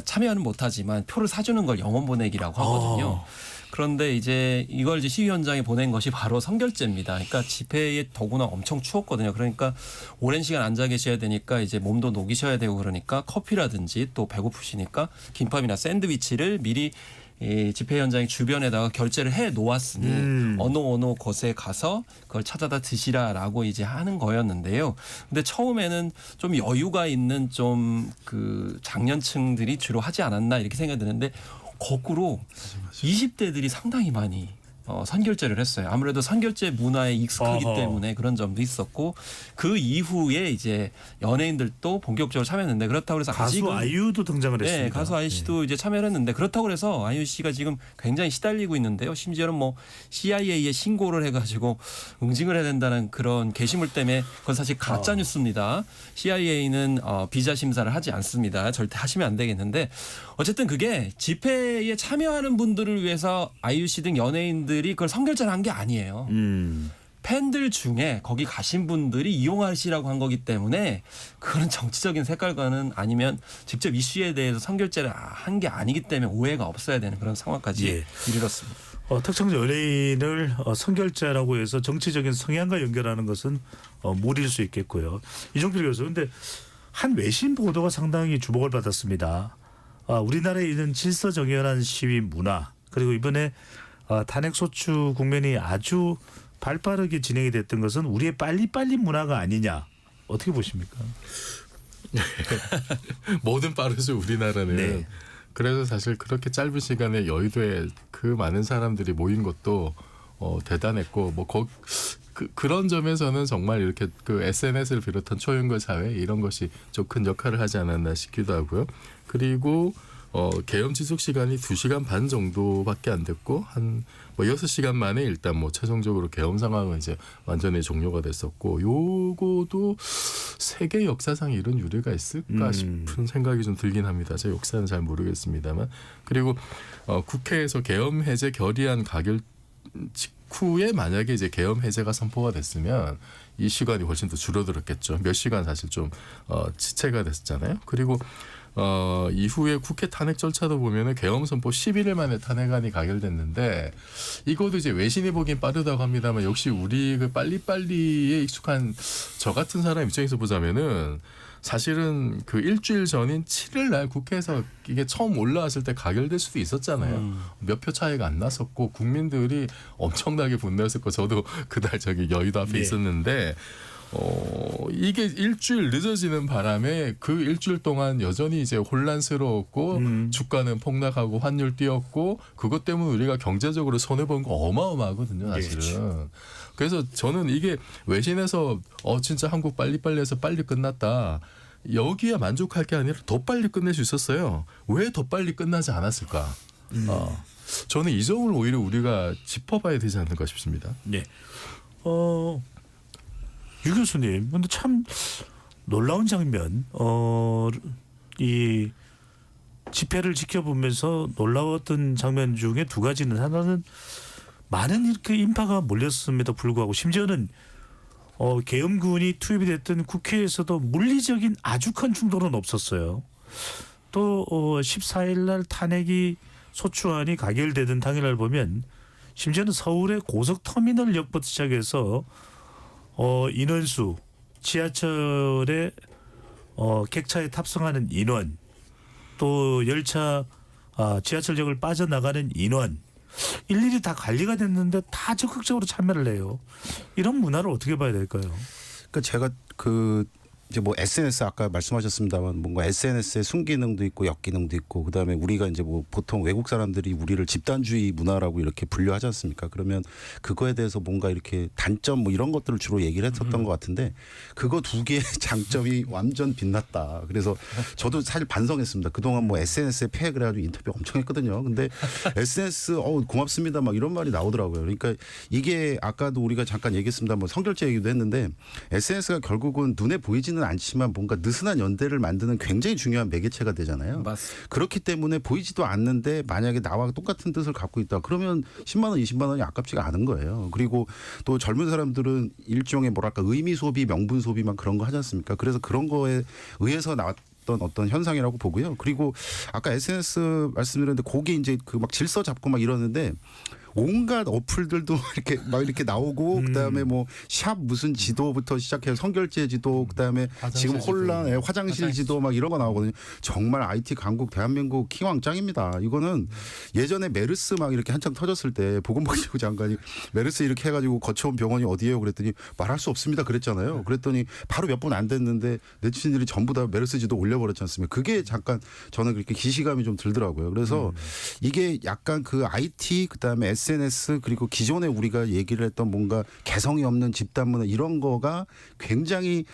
참여는 못하지만 표를 사주는 걸 영혼 보내기라고 하거든요. 그런데 이제 이걸 이제 시위 현장에 보낸 것이 바로 선결제입니다. 그러니까 집회에 더구나 엄청 추웠거든요. 그러니까 오랜 시간 앉아 계셔야 되니까 이제 몸도 녹이셔야 되고 그러니까 커피라든지 또 배고프시니까 김밥이나 샌드위치를 미리 이 집회 현장 주변에다가 결제를 해 놓았으니 어느 곳에 가서 그걸 찾아다 드시라라고 이제 하는 거였는데요. 근데 처음에는 좀 여유가 있는 좀 그 장년층들이 주로 하지 않았나 이렇게 생각이 드는데 거꾸로 20대들이 상당히 많이 선결제를 했어요. 아무래도 선결제 문화에 익숙하기 때문에 그런 점도 있었고 그 이후에 이제 연예인들도 본격적으로 참여했는데 그렇다고 해서 가수 아직은 아이유도 등장을 했습니다. 네, 가수 아이유 씨도 이제 참여를 했는데 그렇다고 해서 아이유 씨가 지금 굉장히 시달리고 있는데요. 심지어는 뭐 CIA에 신고를 해가지고 응징을 해야 된다는 그런 게시물 때문에 그건 사실 가짜 뉴스입니다. CIA는 비자 심사를 하지 않습니다. 절대 하시면 안 되겠는데 어쨌든 그게 집회에 참여하는 분들을 위해서 아이유 씨 등 연예인들이 그걸 선결제를 한 게 아니에요. 팬들 중에 거기 가신 분들이 이용하시라고 한 거기 때문에 그런 정치적인 색깔과는 아니면 직접 이슈에 대해서 선결제를 한 게 아니기 때문에 오해가 없어야 되는 그런 상황까지 이르렀습니다. 특정 연예인을 선결제라고 해서 정치적인 성향과 연결하는 것은 무리일 수 있겠고요. 이종필 교수, 그런데 한 외신 보도가 상당히 주목을 받았습니다. 우리나라에 있는 질서정연한 시위 문화 그리고 이번에 탄핵소추 국면이 아주 발빠르게 진행이 됐던 것은 우리의 빨리빨리 문화가 아니냐 어떻게 보십니까? 뭐든 빠르죠 우리나라는. 네. 그래서 사실 그렇게 짧은 시간에 여의도에 그 많은 사람들이 모인 것도 대단했고 뭐 그런 점에서는 정말 이렇게 그 SNS를 비롯한 초연결 사회 이런 것이 좀 큰 역할을 하지 않았나 싶기도 하고요. 그리고 계엄 지속 시간이 2시간 반 정도밖에 안 됐고 한 뭐 6시간 만에 일단 뭐 최종적으로 계엄 상황은 이제 완전히 종료가 됐었고 요거도 세계 역사상 이런 유례가 있을까 싶은 생각이 좀 들긴 합니다. 제 역사는 잘 모르겠습니다만 그리고 국회에서 계엄 해제 결의안 가결 직후에 만약에 이제 계엄 해제가 선포가 됐으면 이 시간이 훨씬 더 줄어들었겠죠. 몇 시간 사실 좀 지체가 됐잖아요. 그리고 이후에 국회 탄핵 절차도 보면은 계엄 선포 11일 만에 탄핵안이 가결됐는데 이것도 이제 외신이 보기엔 빠르다고 합니다만 역시 우리 그 빨리빨리에 익숙한 저 같은 사람 입장에서 보자면은 사실은 그 일주일 전인 7일 날 국회에서 이게 처음 올라왔을 때 가결될 수도 있었잖아요. 몇 표 차이가 안 났었고 국민들이 엄청나게 분노했었고 저도 그날 저기 여의도 앞에 있었는데 이게 일주일 늦어지는 바람에 그 일주일 동안 여전히 이제 혼란스러웠고 주가는 폭락하고 환율 뛰었고 그것 때문에 우리가 경제적으로 손해본 거 어마어마하거든요 사실은. 그래서 저는 이게 외신에서 진짜 한국 빨리빨리 해서 빨리 끝났다. 여기에 만족할 게 아니라 더 빨리 끝낼 수 있었어요. 왜 더 빨리 끝나지 않았을까? 저는 이 점을 오히려 우리가 짚어봐야 되지 않을까 싶습니다. 네. 유 교수님, 근데 참 놀라운 장면, 이 집회를 지켜보면서 놀라웠던 장면 중에 두 가지는 하나는 많은 이렇게 인파가 몰렸음에도 불구하고 심지어는 계엄군이 투입이 됐던 국회에서도 물리적인 아주 큰 충돌은 없었어요. 또 14일 날 탄핵이 소추안이 가결되던 당일날 보면 심지어는 서울의 고속터미널역부터 시작해서 인원수, 지하철에 객차에 탑승하는 인원, 또 열차 지하철역을 빠져나가는 인원 일일이 다 관리가 됐는데 다 적극적으로 참여를 해요. 이런 문화를 어떻게 봐야 될까요? 그러니까 제가 이제 뭐 SNS 아까 말씀하셨습니다만 뭔가 SNS의 순기능도 있고 역기능도 있고 그다음에 우리가 이제 뭐 보통 외국 사람들이 우리를 집단주의 문화라고 이렇게 분류하지 않습니까? 그러면 그거에 대해서 뭔가 이렇게 단점 뭐 이런 것들을 주로 얘기를 했었던 것 같은데 그거 두 개의 장점이 완전 빛났다. 그래서 저도 사실 반성했습니다. 그동안 뭐 SNS에 폐해 그래가지고 인터뷰 엄청 했거든요. 근데 SNS 고맙습니다 막 이런 말이 나오더라고요. 그러니까 이게 아까도 우리가 잠깐 얘기했습니다. 뭐 성결제 얘기도 했는데 SNS가 결국은 눈에 보이지는 않지만 뭔가 느슨한 연대를 만드는 굉장히 중요한 매개체가 되잖아요. 맞습니다. 그렇기 때문에 보이지도 않는데 만약에 나와 똑같은 뜻을 갖고 있다. 그러면 10만 원, 20만 원이 아깝지가 않은 거예요. 그리고 또 젊은 사람들은 일종의 뭐랄까 의미 소비, 명분 소비만 그런 거 하지 않습니까? 그래서 그런 거에 의해서 나왔던 어떤 현상이라고 보고요. 그리고 아까 SNS 말씀드렸는데 거기 이제 그 막 질서 잡고 막 이러는데 온갖 어플들도 이렇게 나오고 그다음에 뭐 샵 무슨 지도부터 시작해서 성결제 지도 그다음에 지금 혼란 화장실 지도 막 이런 거 나오거든요. 정말 IT 강국 대한민국 킹왕짱입니다. 이거는 예전에 메르스 막 이렇게 한창 터졌을 때 보건복지부 장관이 메르스 이렇게 해가지고 거쳐온 병원이 어디예요? 그랬더니 말할 수 없습니다. 그랬잖아요. 그랬더니 바로 몇 분 안 됐는데 네티즌들이 전부 다 메르스 지도 올려버렸지 않습니까? 그게 잠깐 저는 그렇게 기시감이 좀 들더라고요. 그래서 이게 약간 그 IT 그다음에 SNS 그리고 기존에 우리가 얘기를 했던 뭔가 개성이 없는 집단 문화 이런 거가 굉장히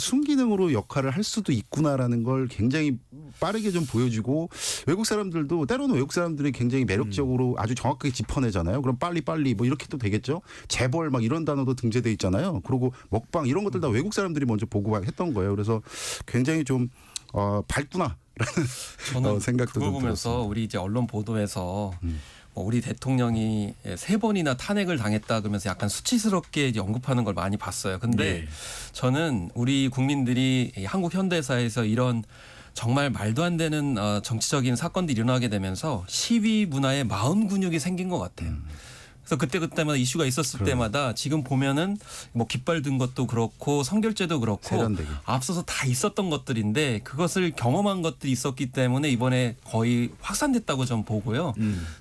순기능으로 역할을 할 수도 있구나라는 걸 굉장히 빠르게 좀 보여주고 외국 사람들도 때로는 외국 사람들이 굉장히 매력적으로 아주 정확하게 짚어내잖아요. 그럼 빨리 뭐 이렇게 또 되겠죠. 재벌 막 이런 단어도 등재돼 있잖아요. 그리고 먹방 이런 것들 다 외국 사람들이 먼저 보고 했던 거예요. 그래서 굉장히 좀 밝구나. 저는 생각도 그걸 좀 보면서 들었습니다. 우리 이제 언론 보도에서 뭐 우리 대통령이 3번이나 탄핵을 당했다 그러면서 약간 수치스럽게 이제 언급하는 걸 많이 봤어요. 근데 네. 저는 우리 국민들이 이 한국 현대사에서 이런 정말 말도 안 되는 정치적인 사건들이 일어나게 되면서 시위 문화에 마음 근육이 생긴 것 같아요. 그래서 그때마다 이슈가 있었을 때마다 지금 보면은 뭐 깃발 든 것도 그렇고 성결제도 그렇고 세련되게. 앞서서 다 있었던 것들인데 그것을 경험한 것들이 있었기 때문에 이번에 거의 확산됐다고 좀 보고요.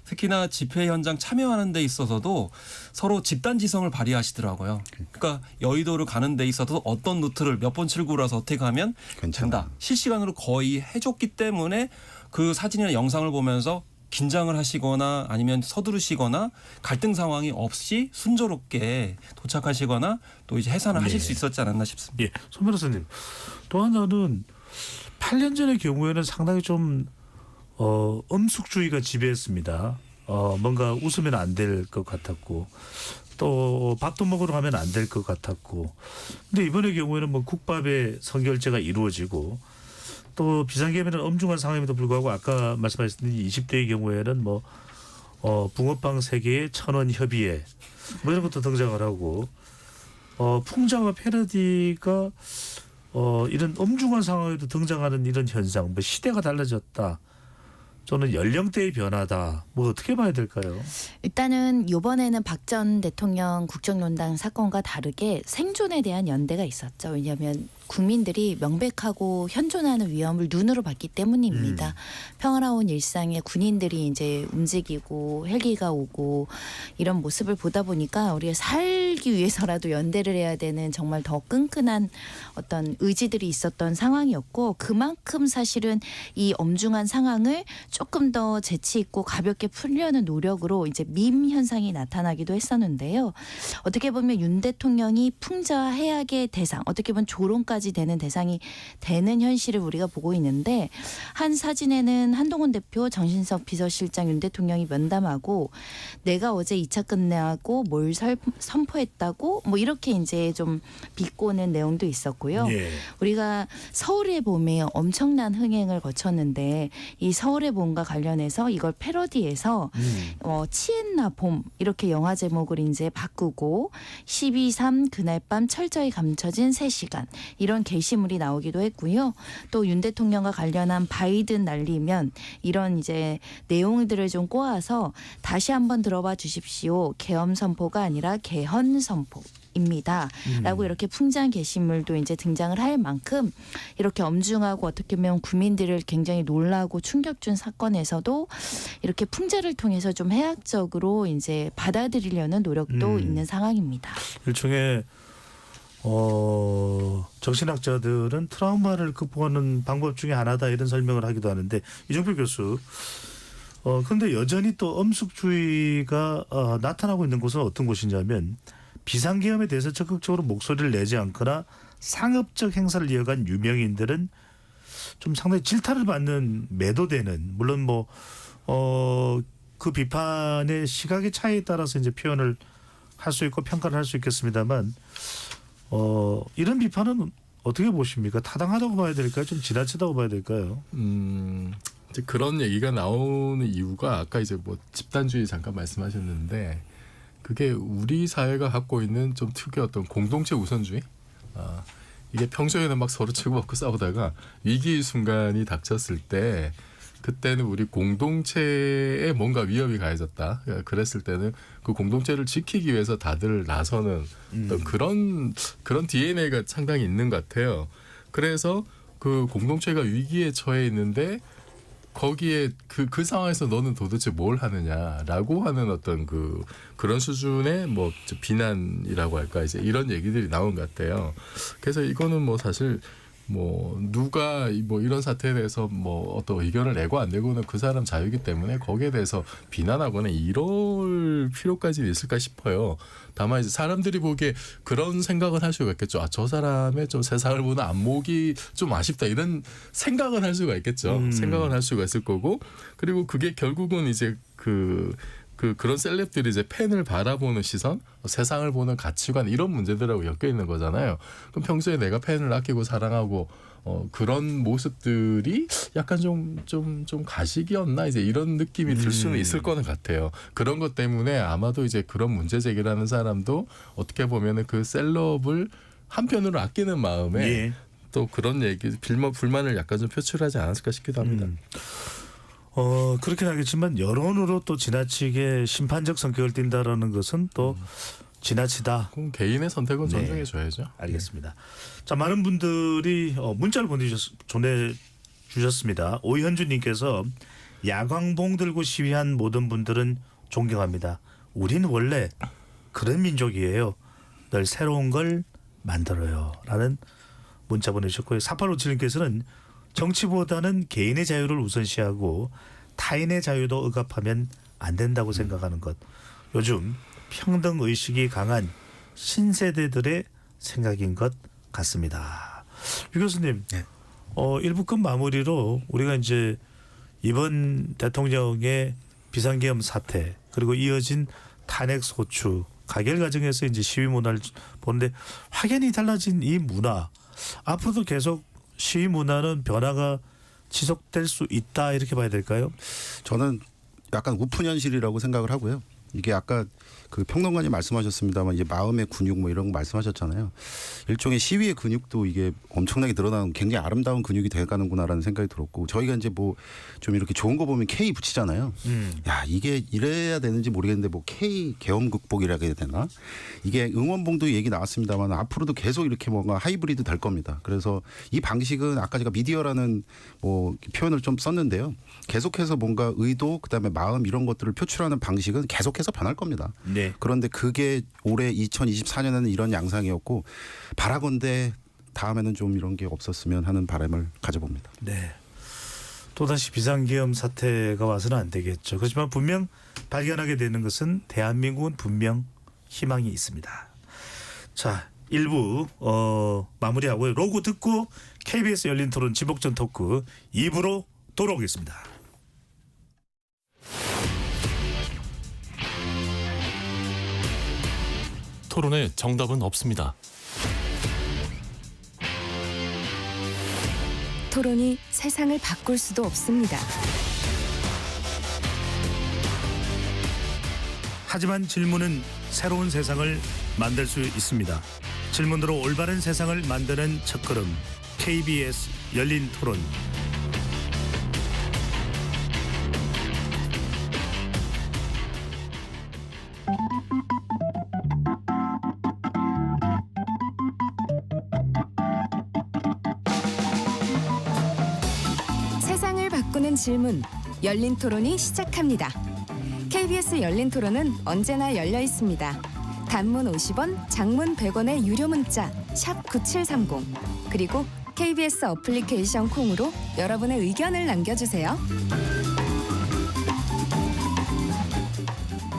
특히나 집회 현장 참여하는 데 있어서도 서로 집단지성을 발휘하시더라고요. 그러니까 여의도를 가는 데 있어도 어떤 루트를 몇 번 출구라서 어떻게 가면 괜찮아. 된다. 실시간으로 거의 해줬기 때문에 그 사진이나 영상을 보면서 긴장을 하시거나 아니면 서두르시거나 갈등 상황이 없이 순조롭게 도착하시거나 또 이제 해산을 하실 수 있었지 않았나 싶습니다. 예, 손 변호사님. 또 하나는 8년 전의 경우에는 상당히 좀 엄숙주의가 지배했습니다. 뭔가 웃으면 안 될 것 같았고 또 밥도 먹으러 가면 안 될 것 같았고 근데 이번의 경우에는 뭐 국밥의 선결제가 이루어지고 또 비상계엄에는 엄중한 상황임에도 불구하고 아까 말씀하셨듯이 20대의 경우에는 뭐 붕어빵 3개에 1,000원 협의회 뭐 이런 것도 등장을 하고 풍자와 패러디가 이런 엄중한 상황에도 등장하는 이런 현상 뭐 시대가 달라졌다. 저는 연령대의 변화다. 뭐 어떻게 봐야 될까요? 일단은 이번에는 박 전 대통령 국정농단 사건과 다르게 생존에 대한 연대가 있었죠. 왜냐하면 국민들이 명백하고 현존하는 위험을 눈으로 봤기 때문입니다. 평화로운 일상에 군인들이 이제 움직이고 헬기가 오고 이런 모습을 보다 보니까 우리가 살기 위해서라도 연대를 해야 되는 정말 더 끈끈한 어떤 의지들이 있었던 상황이었고 그만큼 사실은 이 엄중한 상황을 조금 더 재치 있고 가볍게 풀려는 노력으로 이제 밈 현상이 나타나기도 했었는데요. 어떻게 보면 윤 대통령이 풍자와 해악의 대상, 어떻게 보면 조롱까지 수사까지 되는 대상이 되는 현실을 우리가 보고 있는데 한 사진에는 한동훈 대표, 정진석 비서실장, 윤 대통령이 면담하고 내가 어제 2차 끝내고 뭘 선포했다고 뭐 이렇게 이제 좀 비꼬는 내용도 있었고요. 예. 우리가 서울의 봄에 엄청난 흥행을 거쳤는데 이 서울의 봄과 관련해서 이걸 패러디해서 치엔나 봄 이렇게 영화 제목을 이제 바꾸고 12.3 그날 밤 철저히 감춰진 3시간 이런 게시물이 나오기도 했고요. 또 윤 대통령과 관련한 바이든 날리면 이런 이제 내용들을 좀 꼬아서 다시 한번 들어봐 주십시오. 계엄 선포가 아니라 개헌 선포. 입니다. 라고 이렇게 풍자한 게시물도 이제 등장을 할 만큼 이렇게 엄중하고 어떻게 보면 국민들을 굉장히 놀라고 충격 준 사건에서도 이렇게 풍자를 통해서 좀 해학적으로 이제 받아들이려는 노력도 있는 상황입니다. 일종의 정신학자들은 트라우마를 극복하는 방법 중에 하나다 이런 설명을 하기도 하는데 이종필 교수 그런데 여전히 또 엄숙주의가 나타나고 있는 곳은 어떤 곳이냐면 비상계엄에 대해서 적극적으로 목소리를 내지 않거나 상업적 행사를 이어간 유명인들은 좀 상당히 질타를 받는 매도되는 물론 뭐 그 비판의 시각의 차이에 따라서 이제 표현을 할 수 있고 평가를 할 수 있겠습니다만 이런 비판은 어떻게 보십니까? 타당하다고 봐야 될까요? 좀 지나치다고 봐야 될까요? 이제 그런 얘기가 나오는 이유가 아까 이제 뭐 집단주의 잠깐 말씀하셨는데 그게 우리 사회가 갖고 있는 좀 특유의 어떤 공동체 우선주의. 이게 평소에는 막 서로 치고받고 싸우다가 위기의 순간이 닥쳤을 때 그때는 우리 공동체에 뭔가 위협이 가해졌다. 그랬을 때는 그 공동체를 지키기 위해서 다들 나서는 어떤 그런 DNA가 상당히 있는 것 같아요. 그래서 그 공동체가 위기에 처해 있는데 거기에 그 상황에서 너는 도대체 뭘 하느냐라고 하는 어떤 그런 수준의 뭐 비난이라고 할까 이제 이런 얘기들이 나온 것 같아요. 그래서 이거는 뭐 사실 뭐 누가 뭐 이런 사태에 대해서 뭐 어떤 의견을 내고 안 내고는 그 사람 자유이기 때문에 거기에 대해서 비난하거나 이럴 필요까지 있을까 싶어요. 다만 이제 사람들이 보기에 그런 생각을 할 수가 있겠죠. 저 사람의 좀 세상을 보는 안목이 좀 아쉽다 이런 생각을 할 수가 있겠죠. 생각을 할 수가 있을 거고 그리고 그게 결국은 이제 그런 셀럽들이 이제 팬을 바라보는 시선, 세상을 보는 가치관 이런 문제들하고 엮여 있는 거잖아요. 그럼 평소에 내가 팬을 아끼고 사랑하고 그런 모습들이 약간 좀 가식이었나 이제 이런 느낌이 들 수는 있을 거는 같아요. 그런 것 때문에 아마도 이제 그런 문제 제기를 하는 사람도 어떻게 보면은 그 셀럽을 한편으로 아끼는 마음에 예. 또 그런 얘기 불만을 약간 좀 표출하지 않았을까 싶기도 합니다. 그렇긴 하겠지만 여론으로 또 지나치게 심판적 성격을 띈다라는 것은 또 지나치다. 그럼 개인의 선택은 네. 존중해 줘야죠. 알겠습니다. 자, 많은 분들이 문자를 보내주셨습니다. 오현주님께서 야광봉 들고 시위한 모든 분들은 존경합니다. 우린 원래 그런 민족이에요. 늘 새로운 걸 만들어요. 라는 문자 보내주셨고요. 4857님께서는 정치보다는 개인의 자유를 우선시하고 타인의 자유도 억압하면 안 된다고 생각하는 것. 요즘 평등의식이 강한 신세대들의 생각인 것 같습니다. 유 교수님, 네. 1부급 마무리로 우리가 이제 이번 대통령의 비상계엄 사태 그리고 이어진 탄핵 소추 가결 과정에서 이제 시위 문화를 보는데 확연히 달라진 이 문화 앞으로도 계속 시위 문화는 변화가 지속될 수 있다 이렇게 봐야 될까요? 저는 약간 우픈 현실이라고 생각을 하고요. 이게 아까 그 평론가님 말씀하셨습니다만 이제 마음의 근육 뭐 이런 거 말씀하셨잖아요. 일종의 시위의 근육도 이게 엄청나게 늘어나는 굉장히 아름다운 근육이 돼가는구나라는 생각이 들었고 저희가 이제 뭐 좀 이렇게 좋은 거 보면 K 붙이잖아요. 야 이게 이래야 되는지 모르겠는데 뭐 K 계엄 극복이라고 해야 되나? 이게 응원봉도 얘기 나왔습니다만 앞으로도 계속 이렇게 뭔가 하이브리드 될 겁니다. 그래서 이 방식은 아까 제가 미디어라는 뭐 표현을 좀 썼는데요. 계속해서 뭔가 의도 그다음에 마음 이런 것들을 표출하는 방식은 계속해서 변할 겁니다. 네. 그런데 그게 올해 2024년에는 이런 양상이었고 바라건대 다음에는 좀 이런 게 없었으면 하는 바람을 가져봅니다. 네. 또다시 비상계엄 사태가 와서는 안 되겠죠. 그렇지만 분명 발견하게 되는 것은 대한민국은 분명 희망이 있습니다. 자, 1부 마무리하고요. 로고 듣고 KBS 열린 토론 지목전 토크 2부로 돌아오겠습니다. 토론에 정답은 없습니다. 토론이 세상을 바꿀 수도 없습니다. 하지만 질문은 새로운 세상을 만들 수 있습니다. 질문으로 올바른 세상을 만드는 첫걸음 KBS 열린 토론. 세상을 바꾸는 질문, 열린 토론이 시작합니다. KBS 열린 토론은 언제나 열려 있습니다. 단문 50원, 장문 100원의 유료 문자 샵 9730 그리고 KBS 어플리케이션 콩으로 여러분의 의견을 남겨주세요.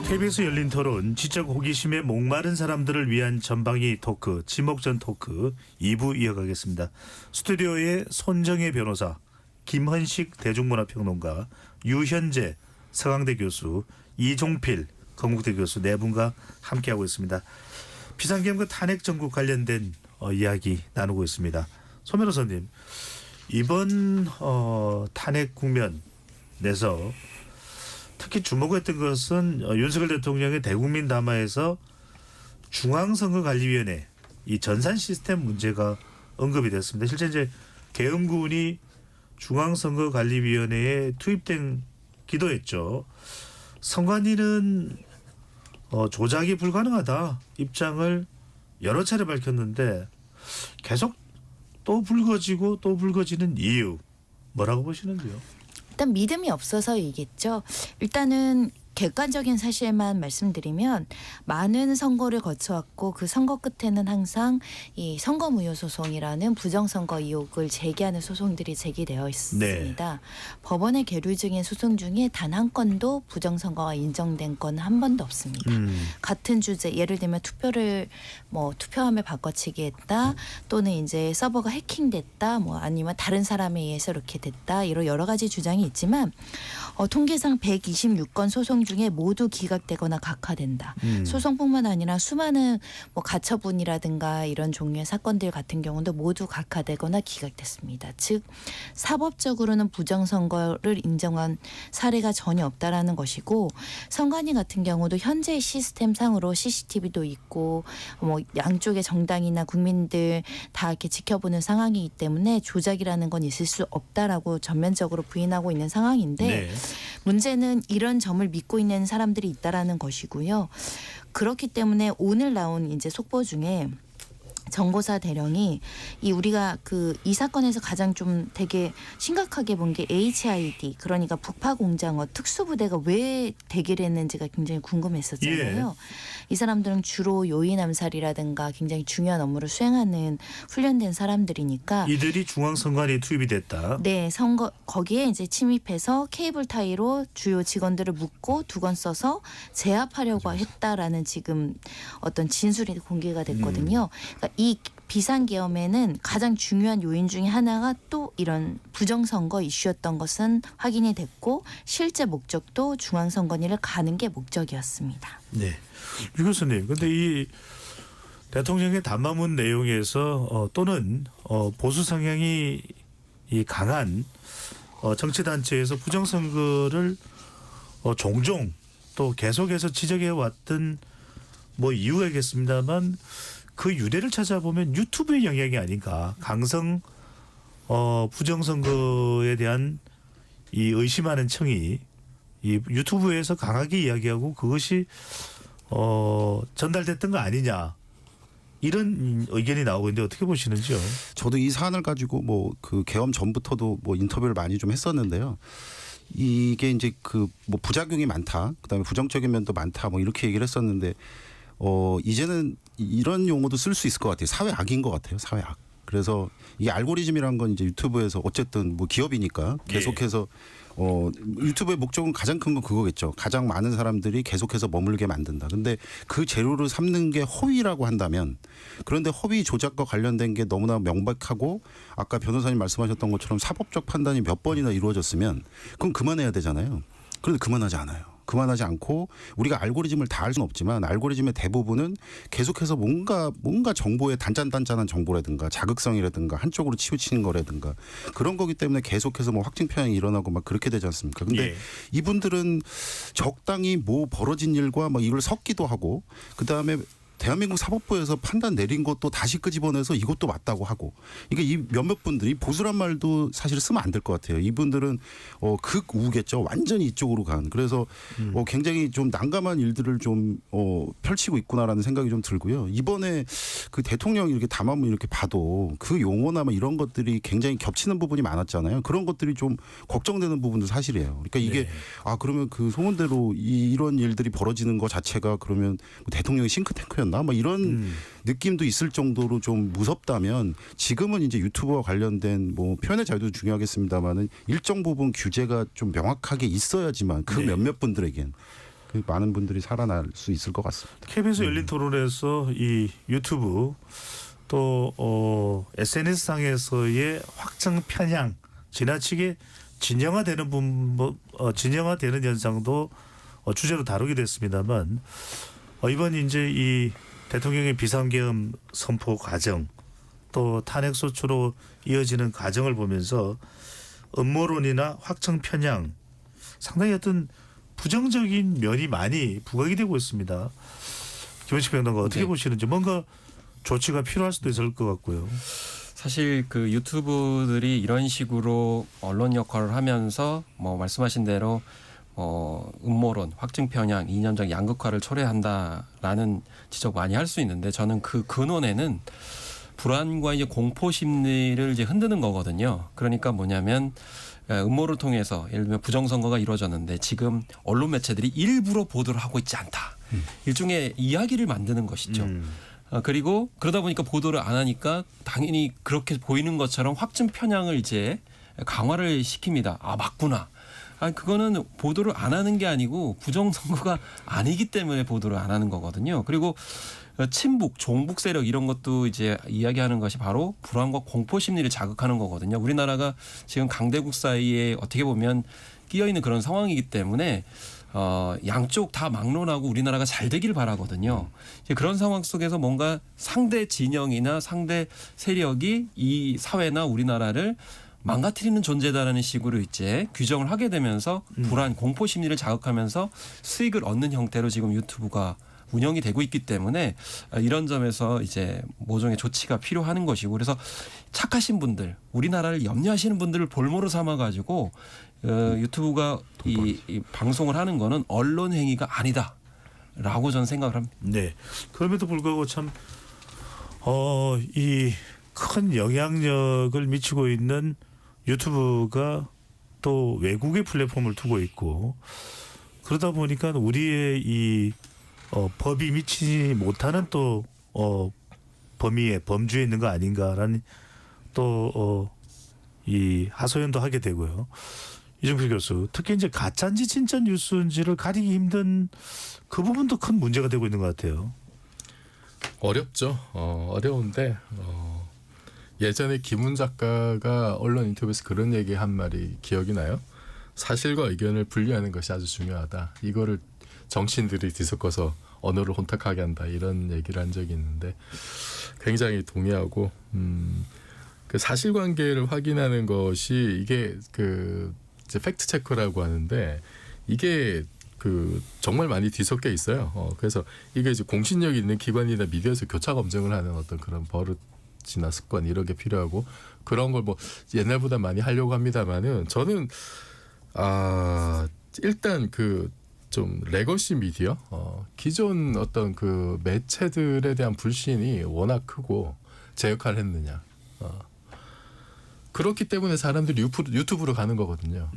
KBS 열린 토론 지적 호기심에 목마른 사람들을 위한 전방위 토크 지목전 토크 2부 이어가겠습니다. 스튜디오에 손정혜 변호사, 김헌식 대중문화평론가, 유현재 서강대 교수, 이종필 건국대 교수 네 분과 함께하고 있습니다. 비상계엄과 탄핵 정국 관련된 이야기 나누고 있습니다. 소 변호사님, 이번 탄핵 국면에서 특히 주목했던 것은 윤석열 대통령의 대국민 담화에서 중앙선거관리위원회 이 전산 시스템 문제가 언급이 됐습니다. 실제 이제 계엄군이 중앙선거관리위원회에 투입된 기도했죠. 선관위는 조작이 불가능하다 입장을 여러 차례 밝혔는데 계속 또 불거지는 이유 뭐라고 보시는지요? 일단 믿음이 없어서이겠죠. 일단은 객관적인 사실만 말씀드리면 많은 선거를 거쳐왔고 그 선거 끝에는 항상 이 선거무효 소송이라는 부정선거 의혹을 제기하는 소송들이 제기되어 있습니다. 네. 법원에 계류 중인 소송 중에 단 한 건도 부정선거가 인정된 건 한 번도 없습니다. 같은 주제 예를 들면 투표함을 바꿔치기 했다 또는 이제 서버가 해킹됐다 아니면 다른 사람에 의해서 이렇게 됐다 이런 여러 가지 주장이 있지만 통계상 126건 소송 중에 모두 기각되거나 각하된다. 소송뿐만 아니라 수많은 가처분이라든가 이런 종류의 사건들 같은 경우도 모두 각하되거나 기각됐습니다. 즉 사법적으로는 부정선거를 인정한 사례가 전혀 없다라는 것이고 선관위 같은 경우도 현재 시스템상으로 CCTV도 있고 양쪽의 정당이나 국민들 다 이렇게 지켜보는 상황이기 때문에 조작이라는 건 있을 수 없다라고 전면적으로 부인하고 있는 상황인데 네. 문제는 이런 점을 믿고 있는 사람들이 있다라는 것이고요. 그렇기 때문에 오늘 나온 이제 속보 중에 정보사 대령이 우리가 이 사건에서 가장 좀 되게 심각하게 본 게 HID 그러니까 북파공장어 특수부대가 왜 대기를 했는지가 굉장히 궁금했었잖아요. 예. 이 사람들은 주로 요인 암살이라든가 굉장히 중요한 업무를 수행하는 훈련된 사람들이니까 이들이 중앙선관위에 투입이 됐다. 네, 거기에 이제 침입해서 케이블 타이로 주요 직원들을 묶고 두건 써서 제압하려고 했다라는 지금 어떤 진술이 공개가 됐거든요. 그러니까 이 비상계엄에는 가장 중요한 요인 중에 하나가 또 이런 부정선거 이슈였던 것은 확인이 됐고 실제 목적도 중앙선관위를 가는 게 목적이었습니다. 네, 유 교수님, 근데 이 대통령의 담화문 내용에서 또는 보수 성향이 강한 정치단체에서 부정선거를 종종 또 계속해서 지적해 왔던 이유겠습니다만 그 유래를 찾아보면 유튜브의 영향이 아닌가. 강성 부정선거에 대한 이 의심하는 청이 이 유튜브에서 강하게 이야기하고 그것이 전달됐던 거 아니냐. 이런 의견이 나오고 있는데 어떻게 보시는지요? 저도 이 사안을 가지고 그 계엄 전부터도 인터뷰를 많이 좀 했었는데요. 이게 이제 부작용이 많다. 그다음에 부정적인 면도 많다. 이렇게 얘기를 했었는데 이제는 이런 용어도 쓸 수 있을 것 같아요. 사회악인 것 같아요. 사회악. 그래서 이 알고리즘이란 건 이제 유튜브에서 어쨌든 뭐 기업이니까 계속해서 유튜브의 목적은 가장 큰 건 그거겠죠. 가장 많은 사람들이 계속해서 머물게 만든다. 근데 그 재료를 삼는 게 허위라고 한다면, 그런데 허위 조작과 관련된 게 너무나 명백하고 아까 변호사님 말씀하셨던 것처럼 사법적 판단이 몇 번이나 이루어졌으면 그건 그만해야 되잖아요. 그런데 그만하지 않아요. 그만하지 않고 우리가 알고리즘을 다 알 수는 없지만 알고리즘의 대부분은 계속해서 뭔가 정보의 단짠단짠한 정보라든가 자극성이라든가 한쪽으로 치우치는 거라든가 그런 거기 때문에 계속해서 뭐 확증 편향이 일어나고 막 그렇게 되지 않습니까? 근데 이분들은 적당히 뭐 벌어진 일과 막 이걸 섞기도 하고 그다음에 대한민국 사법부에서 판단 내린 것도 다시 끄집어내서 이것도 맞다고 하고 이게 이 몇몇 분들이 보수란 말도 사실 쓰면 안 될 것 같아요. 이분들은 극우겠죠. 완전히 이쪽으로 간. 그래서 굉장히 좀 난감한 일들을 좀 펼치고 있구나라는 생각이 좀 들고요. 이번에 그 대통령 이렇게 담화문 이렇게 봐도 그 용어나 뭐 이런 것들이 굉장히 겹치는 부분이 많았잖아요. 그런 것들이 좀 걱정되는 부분도 사실이에요. 그러니까 이게 그러면 그 소문대로 이런 일들이 벌어지는 것 자체가 그러면 뭐 대통령이 싱크탱크였나? 뭐 이런 느낌도 있을 정도로 좀 무섭다면 지금은 이제 유튜브와 관련된 뭐 표현의 자유도 중요하겠습니다만은 일정 부분 규제가 좀 명확하게 있어야지만 그 몇몇 분들에겐 그 많은 분들이 살아날 수 있을 것 같습니다. KBS 열린 토론에서 이 유튜브 또 SNS 상에서의 확정 편향 지나치게 진영화되는 진영화되는 현상도 주제로 다루게 됐습니다만 이번 이제 이 대통령의 비상계엄 선포 과정 또 탄핵 소추로 이어지는 과정을 보면서 음모론이나 확정 편향 상당히 어떤 부정적인 면이 많이 부각이 되고 있습니다. 김원식 평론가 어떻게 보시는지 뭔가 조치가 필요할 수도 있을 것 같고요. 사실 그 유튜브들이 이런 식으로 언론 역할을 하면서 뭐 말씀하신 대로 음모론, 확증 편향, 이념적 양극화를 초래한다라는 지적 많이 할 수 있는데 저는 그 근원에는 불안과 이제 공포 심리를 이제 흔드는 거거든요. 그러니까 뭐냐면 음모를 통해서 예를 들면 부정선거가 이루어졌는데 지금 언론 매체들이 일부러 보도를 하고 있지 않다. 일종의 이야기를 만드는 것이죠. 그리고 그러다 보니까 보도를 안 하니까 당연히 그렇게 보이는 것처럼 확증 편향을 이제 강화를 시킵니다. 맞구나. 그거는 보도를 안 하는 게 아니고 부정선거가 아니기 때문에 보도를 안 하는 거거든요. 그리고 친북, 종북 세력 이런 것도 이제 이야기하는 것이 바로 불안과 공포 심리를 자극하는 거거든요. 우리나라가 지금 강대국 사이에 어떻게 보면 끼어 있는 그런 상황이기 때문에 양쪽 다 막론하고 우리나라가 잘 되길 바라거든요. 이제 그런 상황 속에서 뭔가 상대 진영이나 상대 세력이 이 사회나 우리나라를 망가뜨리는 존재다라는 식으로 이제 규정을 하게 되면서 불안, 공포 심리를 자극하면서 수익을 얻는 형태로 지금 유튜브가 운영이 되고 있기 때문에 이런 점에서 이제 모종의 조치가 필요한 것이고 그래서 착하신 분들, 우리나라를 염려하시는 분들을 볼모로 삼아가지고 유튜브가 이 방송을 하는 거는 언론 행위가 아니다라고 저는 생각을 합니다. 네. 그럼에도 불구하고 참 이 큰 영향력을 미치고 있는 유튜브가 또 외국의 플랫폼을 두고 있고 그러다 보니까 우리의 이 법이 미치지 못하는 또 범위에 범주에 있는 거 아닌가라는 또 이 하소연도 하게 되고요. 이정필 교수, 특히 이제 가짜인지 진짜 뉴스인지를 가리기 힘든 그 부분도 큰 문제가 되고 있는 것 같아요. 어렵죠. 어려운데 예전에 김훈 작가가 언론 인터뷰에서 그런 얘기 한 말이 기억이 나요. 사실과 의견을 분리하는 것이 아주 중요하다. 이거를 정치인들이 뒤섞어서 언어를 혼탁하게 한다. 이런 얘기를 한 적이 있는데 굉장히 동의하고 그 사실관계를 확인하는 것이 이게 그 이제 팩트 체크라고 하는데 이게 그 정말 많이 뒤섞여 있어요. 그래서 이게 이제 공신력 있는 기관이나 미디어에서 교차 검증을 하는 어떤 그런 버릇이나 습관 이런 게 필요하고 그런 걸 뭐 옛날보다 많이 하려고 합니다만은 저는 일단 그 좀 레거시 미디어 기존 어떤 그 매체들에 대한 불신이 워낙 크고 제 역할을 했느냐 그렇기 때문에 사람들이 유튜브로 가는 거거든요.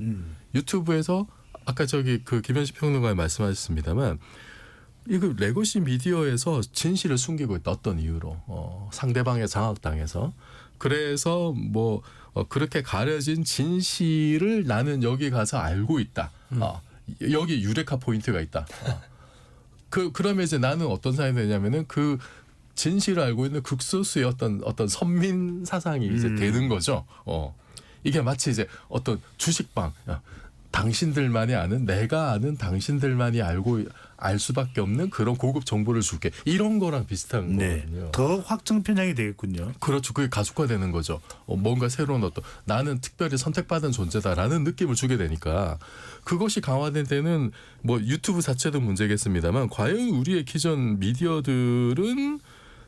유튜브에서 아까 저기 그 김현식 평론가가 말씀하셨습니다만 이거 레거시 미디어에서 진실을 숨기고 있다. 어떤 이유로 상대방에 장악당해서 그래서 뭐 그렇게 가려진 진실을 나는 여기 가서 알고 있다. 여기 유레카 포인트가 있다. 그러면 이제 나는 어떤 사람이 되냐면은 그 진실을 알고 있는 극소수의 어떤 선민 사상이 이제 되는 거죠. 이게 마치 이제 어떤 주식방. 당신들만이 아는 내가 아는 당신들만이 알 수밖에 없는 그런 고급 정보를 줄게 이런 거랑 비슷한 네. 거거든요. 더 확정 편향이 되겠군요. 그렇죠. 그게 가속화되는 거죠. 뭔가 새로운 나는 특별히 선택받은 존재다라는 느낌을 주게 되니까 그것이 강화된 데는 뭐 유튜브 자체도 문제겠습니다만 과연 우리의 기존 미디어들은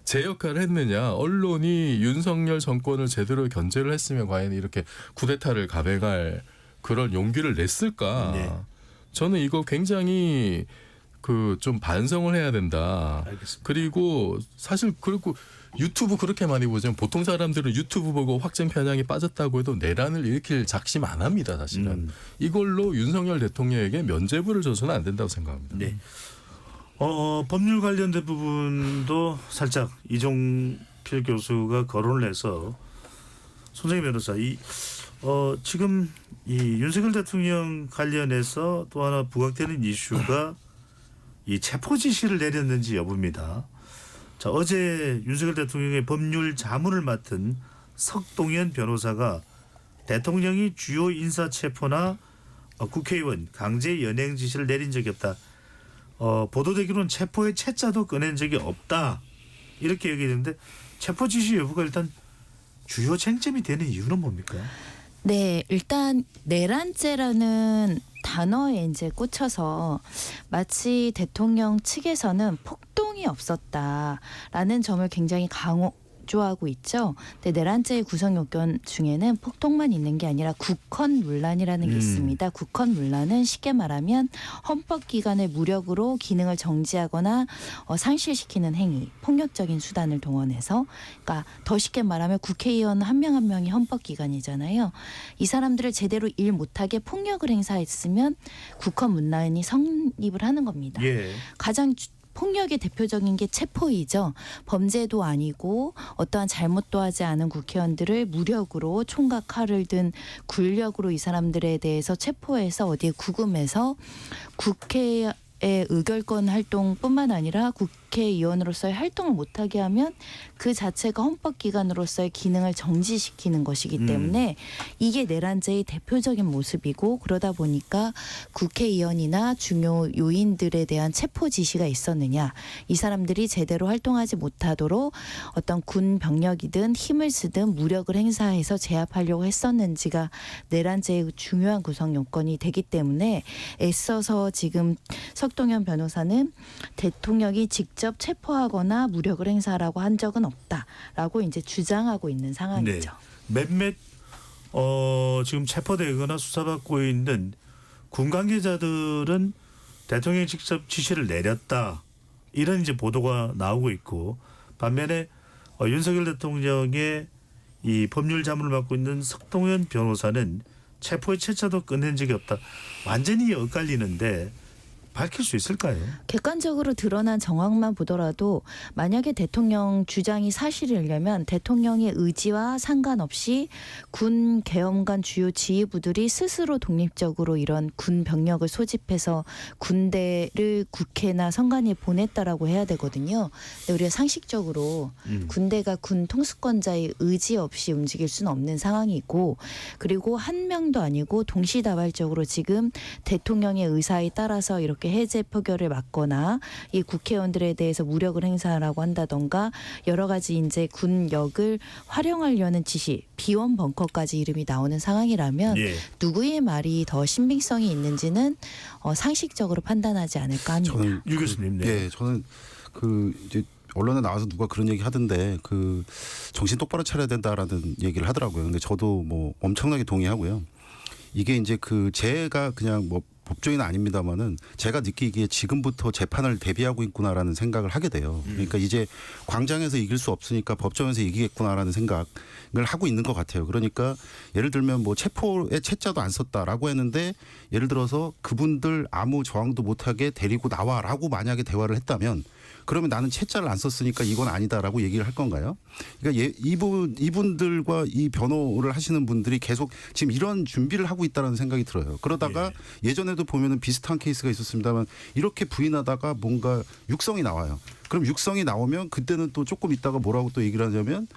제 역할을 했느냐, 언론이 윤석열 정권을 제대로 견제를 했으면 과연 이렇게 쿠데타를 감행할 그런 용기를 냈을까? 네. 저는 이거 굉장히 좀 반성을 해야 된다. 알겠습니다. 그리고 사실 그리고 유튜브 그렇게 많이 보지만 보통 사람들은 유튜브 보고 확증 편향이 빠졌다고 해도 내란을 일으킬 작심 안 합니다. 사실은 이걸로 윤석열 대통령에게 면죄부를 줘서는 안 된다고 생각합니다. 네. 법률 관련된 부분도 살짝 이종필 교수가 거론을 해서 손정희 변호사 지금 이 윤석열 대통령 관련해서 또 하나 부각되는 이슈가 이 체포 지시를 내렸는지 여부입니다. 자, 어제 윤석열 대통령의 법률 자문을 맡은 석동현 변호사가 대통령이 주요 인사 체포나 국회의원 강제 연행 지시를 내린 적이 없다. 보도되기로는 체포의 채자도 꺼낸 적이 없다. 이렇게 얘기했는데 체포 지시 여부가 일단 주요 쟁점이 되는 이유는 뭡니까? 네, 일단 내란죄라는 단어에 이제 꽂혀서 마치 대통령 측에서는 폭동이 없었다라는 점을 굉장히 강조하고 있죠. 근데 내란죄의 구성 요건 중에는 폭동만 있는 게 아니라 국헌문란이라는 게 있습니다. 국헌문란은 쉽게 말하면 헌법기관의 무력으로 기능을 정지하거나 상실시키는 행위, 폭력적인 수단을 동원해서, 그러니까 더 쉽게 말하면 국회의원 한 명 한 명이 헌법기관이잖아요. 이 사람들을 제대로 일 못하게 폭력을 행사했으면 국헌문란이 성립을 하는 겁니다. 예. 가장 폭력의 대표적인 게 체포이죠. 범죄도 아니고 어떠한 잘못도 하지 않은 국회의원들을 무력으로 총과 칼을 든 굴력으로 이 사람들에 대해서 체포해서 어디에 구금해서 국회의 의결권 활동뿐만 아니라 국회의원으로서의 활동을 못하게 하면 그 자체가 헌법기관으로서의 기능을 정지시키는 것이기 때문에 이게 내란죄의 대표적인 모습이고, 그러다 보니까 국회의원이나 중요 요인들에 대한 체포 지시가 있었느냐, 이 사람들이 제대로 활동하지 못하도록 어떤 군 병력이든 힘을 쓰든 무력을 행사해서 제압하려고 했었는지가 내란죄의 중요한 구성 요건이 되기 때문에 애써서 지금 석동현 변호사는 대통령이 직접 체포하거나 무력을 행사하라고 한 적은 없다라고 이제 주장하고 있는 상황이죠. 네. 몇몇 지금 체포되거나 수사받고 있는 군 관계자들은 대통령이 직접 지시를 내렸다, 이런 이제 보도가 나오고 있고, 반면에 윤석열 대통령의 이 법률 자문을 맡고 있는 석동현 변호사는 체포의 채자도 꺼낸 적이 없다. 완전히 엇갈리는데 밝힐 수 있을까요? 객관적으로 드러난 정황만 보더라도 만약에 대통령 주장이 사실이려면 대통령의 의지와 상관없이 군 계엄관 주요 지휘부들이 스스로 독립적으로 이런 군 병력을 소집해서 군대를 국회나 선관위에 보냈다라고 해야 되거든요. 근데 우리가 상식적으로 군대가 군 통수권자의 의지 없이 움직일 수는 없는 상황이고, 그리고 한 명도 아니고 동시다발적으로 지금 대통령의 의사에 따라서 이렇게 해제 표결을 막거나 이 국회의원들에 대해서 무력을 행사하라고 한다던가 여러 가지 이제 군력을 활용하려는 지시, 비원 벙커까지 이름이 나오는 상황이라면 예. 누구의 말이 더 신빙성이 있는지는 상식적으로 판단하지 않을까 합니다. 저는 유 교수님. 네. 저는 이제 언론에 나와서 누가 그런 얘기 하던데 정신 똑바로 차려야 된다라는 얘기를 하더라고요. 근데 저도 뭐 엄청나게 동의하고요. 이게 이제 제가 그냥 뭐 법조인은 아닙니다만은 제가 느끼기에 지금부터 재판을 대비하고 있구나라는 생각을 하게 돼요. 그러니까 이제 광장에서 이길 수 없으니까 법정에서 이기겠구나라는 생각을 하고 있는 것 같아요. 그러니까 예를 들면 뭐 체포에 채자도 안 썼다라고 했는데 예를 들어서 그분들 아무 저항도 못하게 데리고 나와라고 만약에 대화를 했다면 그러면 나는 채자를 안 썼으니까 이건 아니다라고 얘기를 할 건가요? 그러니까 이분들과 이 변호를 하시는 분들이 계속 지금 이런 준비를 하고 있다는 생각이 들어요. 그러다가 예전에도 보면은 비슷한 케이스가 있었습니다만 이렇게 부인하다가 뭔가 육성이 나와요. 그럼 육성이 나오면 그때는 또 조금 있다가 뭐라고 또 얘기를 하냐면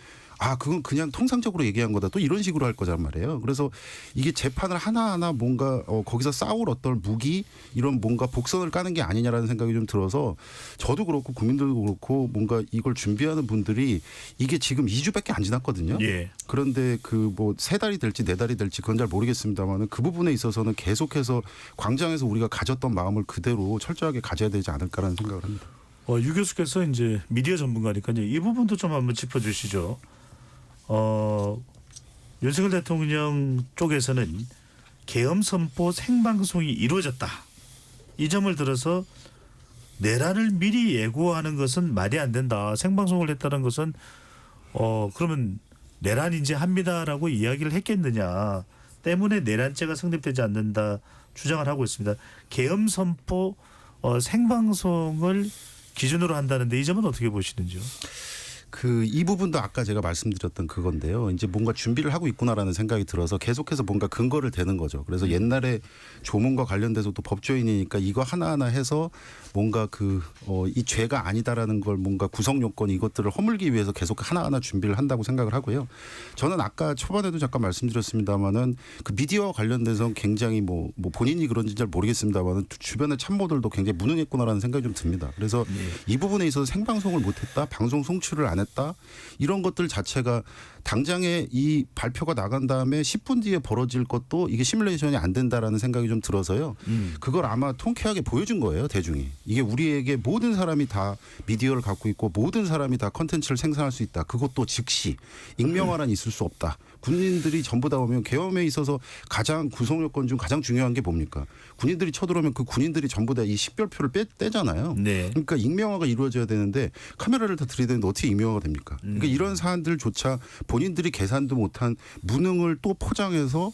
그건 그냥 통상적으로 얘기한 거다. 또 이런 식으로 할 거란 말이에요. 그래서 이게 재판을 하나하나 뭔가 거기서 싸울 어떤 무기 이런 뭔가 복선을 까는 게 아니냐라는 생각이 좀 들어서 저도 그렇고 국민들도 그렇고 뭔가 이걸 준비하는 분들이 이게 지금 2주밖에 안 지났거든요. 예. 그런데 그 뭐 3달이 될지 4달이 될지 그건 잘 모르겠습니다만 그 부분에 있어서는 계속해서 광장에서 우리가 가졌던 마음을 그대로 철저하게 가져야 되지 않을까라는 생각을 합니다. 유 교수께서 이제 미디어 전문가니까 이제 이 부분도 좀 한번 짚어주시죠. 윤석열 대통령 쪽에서는 계엄 선포 생방송이 이루어졌다. 이 점을 들어서 내란을 미리 예고하는 것은 말이 안 된다. 생방송을 했다는 것은 그러면 내란인지 합니다라고 이야기를 했겠느냐. 때문에 내란죄가 성립되지 않는다 주장을 하고 있습니다. 계엄 선포 생방송을 기준으로 한다는데 이 점은 어떻게 보시는지요? 이 부분도 아까 제가 말씀드렸던 그건데요. 이제 뭔가 준비를 하고 있구나라는 생각이 들어서 계속해서 뭔가 근거를 대는 거죠. 그래서 옛날에 조문과 관련돼서도 법조인이니까 이거 하나하나 해서 뭔가 이 죄가 아니다라는 걸 뭔가 구성 요건 이것들을 허물기 위해서 계속 하나하나 준비를 한다고 생각을 하고요. 저는 아까 초반에도 잠깐 말씀드렸습니다마는 그 미디어와 관련돼서 굉장히 뭐 본인이 그런지 잘 모르겠습니다마는 주변의 참모들도 굉장히 무능했구나라는 생각이 좀 듭니다. 그래서 이 부분에 있어서 생방송을 못했다, 방송 송출을 안 했다 이런 것들 자체가 당장에 이 발표가 나간 다음에 10분 뒤에 벌어질 것도 이게 시뮬레이션이 안 된다라는 생각이 좀 들어서요. 그걸 아마 통쾌하게 보여준 거예요, 대중이. 이게 우리에게 모든 사람이 다 미디어를 갖고 있고 모든 사람이 다 컨텐츠를 생산할 수 있다. 그것도 즉시 익명화란 있을 수 없다. 군인들이 전부 다 오면 계엄에 있어서 가장 구성 요건 중 가장 중요한 게 뭡니까? 군인들이 쳐들어오면 그 군인들이 전부 다 이 식별표를 떼잖아요. 네. 그러니까 익명화가 이루어져야 되는데 카메라를 다 들이대는데 어떻게 익명화가 됩니까? 그러니까 이런 사안들조차 본인들이 계산도 못한 무능을 또 포장해서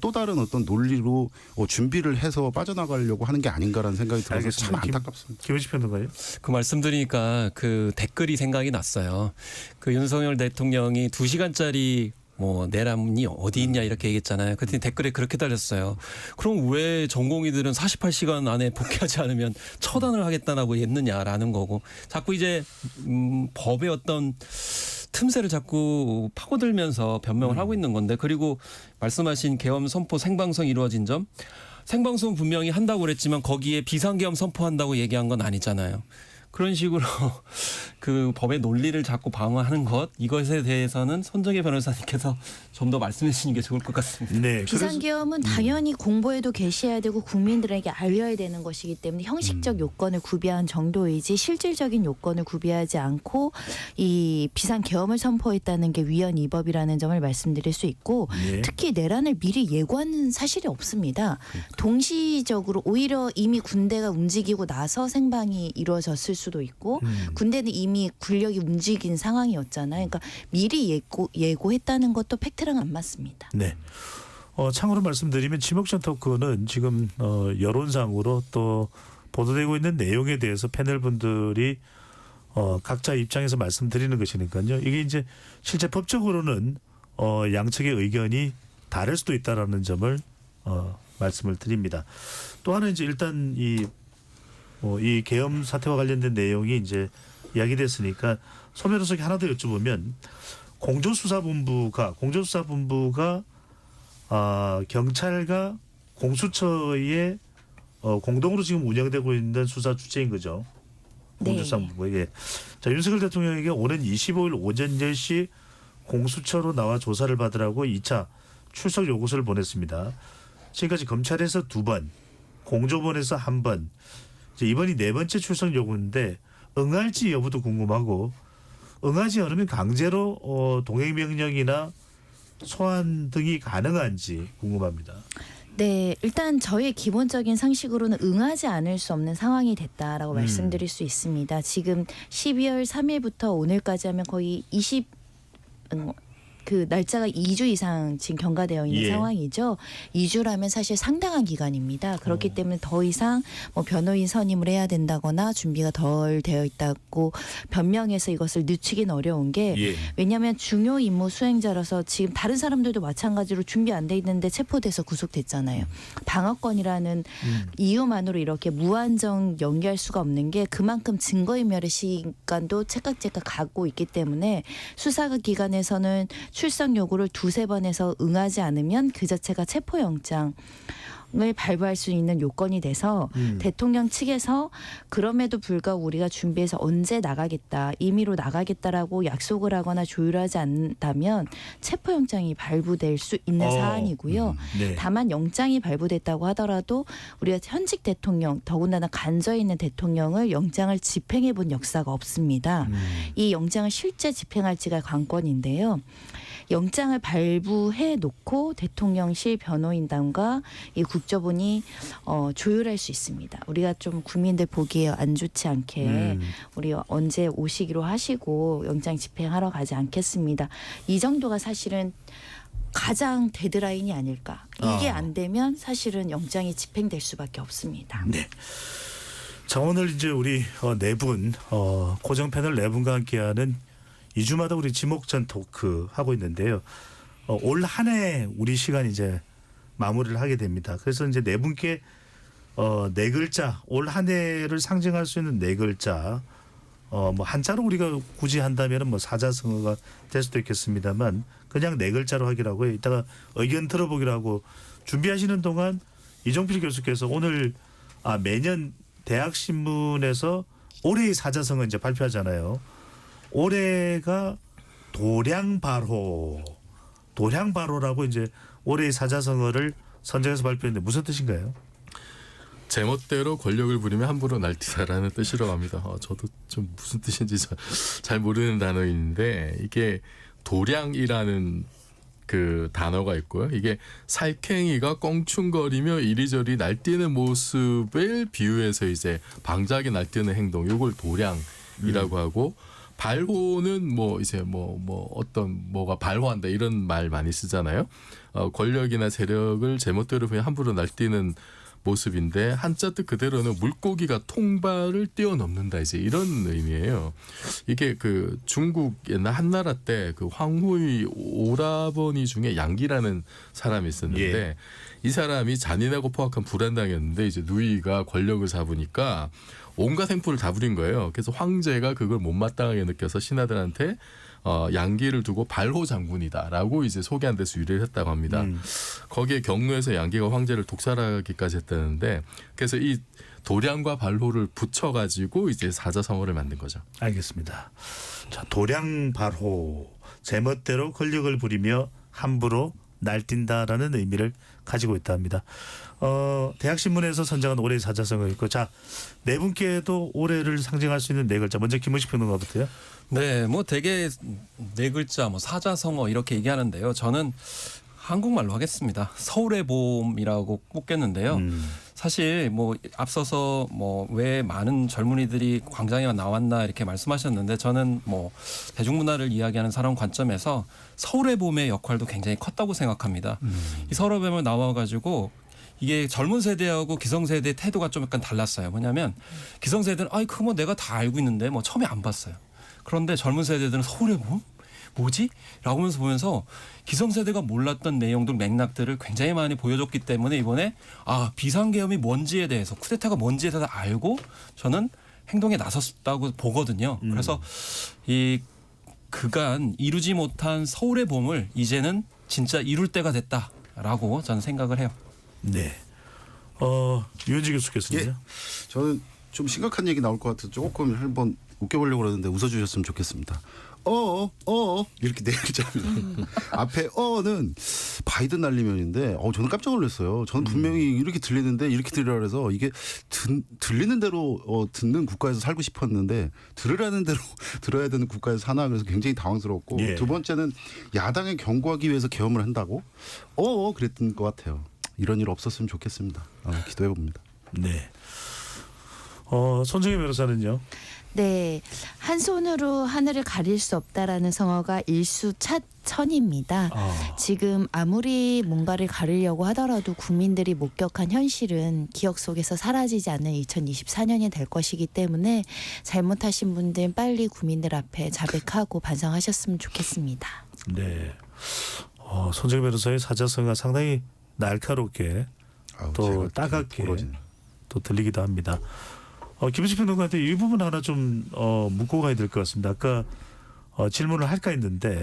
또 다른 어떤 논리로 준비를 해서 빠져나가려고 하는 게 아닌가라는 생각이 들어서 알겠습니다. 참 안타깝습니다. 김은식 평론가요? 그 말씀 드리니까 그 댓글이 생각이 났어요. 그 윤석열 대통령이 2시간짜리 뭐 내란이 어디 있냐 이렇게 얘기했잖아요. 그랬더니 댓글에 그렇게 달렸어요. 그럼 왜 전공의들은 48시간 안에 복귀하지 않으면 처단을 하겠다라고 했느냐라는 거고 자꾸 이제 법의 어떤 틈새를 자꾸 파고들면서 변명을 하고 있는 건데 그리고 말씀하신 계엄 선포 생방송이 이루어진 점 생방송 분명히 한다고 그랬지만 거기에 비상계엄 선포한다고 얘기한 건 아니잖아요. 그런 식으로 그 법의 논리를 자꾸 방어하는 것 이것에 대해서는 손정혜 변호사님께서 좀 더 말씀해 주시는 게 좋을 것 같습니다. 네. 비상계엄은 당연히 공보에도 게시해야 되고 국민들에게 알려야 되는 것이기 때문에 형식적 요건을 구비한 정도이지 실질적인 요건을 구비하지 않고 이 비상계엄을 선포했다는 게 위헌위법이라는 점을 말씀드릴 수 있고 네. 특히 내란을 미리 예고한 사실이 없습니다. 동시적으로 오히려 이미 군대가 움직이고 나서 생방이 이루어졌을 수도 있고 군대는 이미 군력이 움직인 상황이었잖아요. 그러니까 미리 예고했다는 것도 팩트랑 안 맞습니다. 네. 참고로 말씀드리면 지목전 토크는 지금 여론상으로 또 보도되고 있는 내용에 대해서 패널 분들이 각자 입장에서 말씀드리는 것이니까요. 이게 이제 실제 법적으로는 양측의 의견이 다를 수도 있다라는 점을 말씀을 드립니다. 또 하나 이제 일단 이 계엄 사태와 관련된 내용이 이제 이야기됐으니까 소 변호사께 하나 더 여쭤보면 공조수사본부가 경찰과 공수처의 공동으로 지금 운영되고 있는 수사 주체인 거죠. 공조수사본부에. 자, 윤석열 대통령에게 오는 25일 오전 10시 공수처로 나와 조사를 받으라고 2차 출석 요구서를 보냈습니다. 지금까지 검찰에서 2번, 공조본에서 1번, 이번이 4번째 출석 요구인데 응할지 여부도 궁금하고 응하지 않으면 강제로 동행명령이나 소환 등이 가능한지 궁금합니다. 네, 일단 저의 기본적인 상식으로는 응하지 않을 수 없는 상황이 됐다라고 말씀드릴 수 있습니다. 지금 12월 3일부터 오늘까지 하면 거의 그 날짜가 2주 이상 지금 경과되어 있는 예. 상황이죠. 2주라면 사실 상당한 기간입니다. 그렇기 때문에 더 이상 뭐 변호인 선임을 해야 된다거나 준비가 덜 되어 있다고 변명해서 이것을 늦추긴 어려운 게 예. 왜냐하면 중요 임무 수행자라서 지금 다른 사람들도 마찬가지로 준비 안 돼 있는데 체포돼서 구속됐잖아요. 방어권이라는 이유만으로 이렇게 무한정 연기할 수가 없는 게 그만큼 증거인멸의 시간도 째깍째깍 가고 있기 때문에 수사기관에서는 출석 요구를 2-3번 해서 응하지 않으면 그 자체가 체포영장을 발부할 수 있는 요건이 돼서 대통령 측에서 그럼에도 불구하고 우리가 준비해서 언제 나가겠다, 임의로 나가겠다라고 약속을 하거나 조율하지 않는다면 체포영장이 발부될 수 있는 사안이고요. 네. 다만 영장이 발부됐다고 하더라도 우리가 현직 대통령, 더군다나 간저에 있는 대통령을 영장을 집행해 본 역사가 없습니다. 이 영장을 실제 집행할지가 관건인데요. 영장을 발부해 놓고 대통령실 변호인단과 이 국조본이 조율할 수 있습니다. 우리가 좀 국민들 보기에 안 좋지 않게 우리 언제 오시기로 하시고 영장 집행하러 가지 않겠습니다. 이 정도가 사실은 가장 데드라인이 아닐까. 이게 안 되면 사실은 영장이 집행될 수밖에 없습니다. 네. 자, 오늘 이제 우리 네 분 고정 패널 네 분과 함께하는 2주마다 우리 지목전 토크 하고 있는데요. 올 한 해 우리 시간 이제 마무리를 하게 됩니다. 그래서 이제 네 분께 네 글자, 올 한 해를 상징할 수 있는 네 글자, 뭐 한자로 우리가 굳이 한다면은 뭐 사자성어가 될 수도 있겠습니다만 그냥 네 글자로 하기로 해요. 이따가 의견 들어보기로 하고 준비하시는 동안 이종필 교수께서 오늘 매년 대학신문에서 올해의 사자성어 이제 발표하잖아요. 올해가 도량바로라고 이제 올해의 사자성어를 선정해서 발표했는데 무슨 뜻인가요? 제멋대로 권력을 부리며 함부로 날뛰다라는 뜻이라고 합니다. 저도 좀 무슨 뜻인지 잘 모르는 단어인데 이게 도량이라는 그 단어가 있고요. 이게 살쾡이가 껑충거리며 이리저리 날뛰는 모습을 비유해서 이제 방자하게 날뛰는 행동, 이걸 도량이라고 하고 발호는 뭐 이제 어떤 뭐가 발호한다 이런 말 많이 쓰잖아요. 권력이나 세력을 제멋대로 그냥 함부로 날뛰는 모습인데 한자 뜻 그대로는 물고기가 통발을 뛰어넘는다 이제 이런 의미예요. 이게 그 중국 옛날 한나라 때 그 황후의 오라버니 중에 양기라는 사람이 있었는데 예. 이 사람이 잔인하고 포악한 불안당이었는데 이제 누이가 권력을 잡으니까 온갖 행포를 다 부린 거예요. 그래서 황제가 그걸 못마땅하게 느껴서 신하들한테 양기를 두고 발호 장군이다라고 이제 소개한 데서 유래를 했다고 합니다. 거기에 경로에서 양기가 황제를 독살하기까지 했다는데 그래서 이 도량과 발호를 붙여가지고 이제 사자성어를 만든 거죠. 알겠습니다. 자, 도량발호, 제멋대로 권력을 부리며 함부로 날뛴다라는 의미를 가지고 있답니다. 대학신문에서 선정한 올해의 사자성어였고, 자, 네 분께도 올해를 상징할 수 있는 네 글자. 먼저 김우식 평론가부터요. 네, 뭐 되게 네 글자, 뭐 사자성어 이렇게 얘기하는데요. 저는 한국말로 하겠습니다. 서울의 봄이라고 꼽겠는데요. 사실 뭐 앞서서 뭐 왜 많은 젊은이들이 광장에 나왔나 이렇게 말씀하셨는데 저는 뭐 대중문화를 이야기하는 사람 관점에서 서울의 봄의 역할도 굉장히 컸다고 생각합니다. 이 서울의 봄에 나와가지고 이게 젊은 세대하고 기성세대의 태도가 좀 약간 달랐어요. 뭐냐면 기성세대는 아이 그거 뭐 내가 다 알고 있는데 뭐 처음에 안 봤어요. 그런데 젊은 세대들은 서울의 봄? 뭐지? 라고 하면서 보면서 기성세대가 몰랐던 내용들 맥락들을 굉장히 많이 보여줬기 때문에 이번에 비상계엄이 뭔지에 대해서 쿠데타가 뭔지에 대해서 알고 저는 행동에 나섰다고 보거든요. 그래서 이 그간 이루지 못한 서울의 봄을 이제는 진짜 이룰 때가 됐다라고 저는 생각을 해요. 네. 유현지 교수께서는요. 예. 저는 좀 심각한 얘기 나올 것 같아서 조금 한번 웃겨보려고 그러는데 웃어주셨으면 좋겠습니다. 이렇게 네 글자입니다. 앞에 어는 바이든 날리면인데 저는 깜짝 놀랐어요. 저는 분명히 이렇게 들리는데 이렇게 들으라 그래서 이게 들리는 대로 듣는 국가에서 살고 싶었는데 들으라는 대로 들어야 되는 국가에서 사나 그래서 굉장히 당황스러웠고 예. 두 번째는 야당에 경고하기 위해서 계엄을 한다고 그랬던 것 같아요. 이런 일 없었으면 좋겠습니다. 기도해 봅니다. 네. 손정혜 변호사는요. 네, 한 손으로 하늘을 가릴 수 없다라는 성어가 일수차천입니다. 지금 아무리 뭔가를 가리려고 하더라도 국민들이 목격한 현실은 기억 속에서 사라지지 않는 2024년이 될 것이기 때문에 잘못하신 분들 빨리 국민들 앞에 자백하고 반성하셨으면 좋겠습니다. 네. 손정혜 변호사의 사자성어가 상당히 날카롭게 또 따갑게 또 들리기도 합니다. 김은식 평론가한테 이 부분 하나 좀 묻고 가야 될 것 같습니다. 아까 질문을 할까 했는데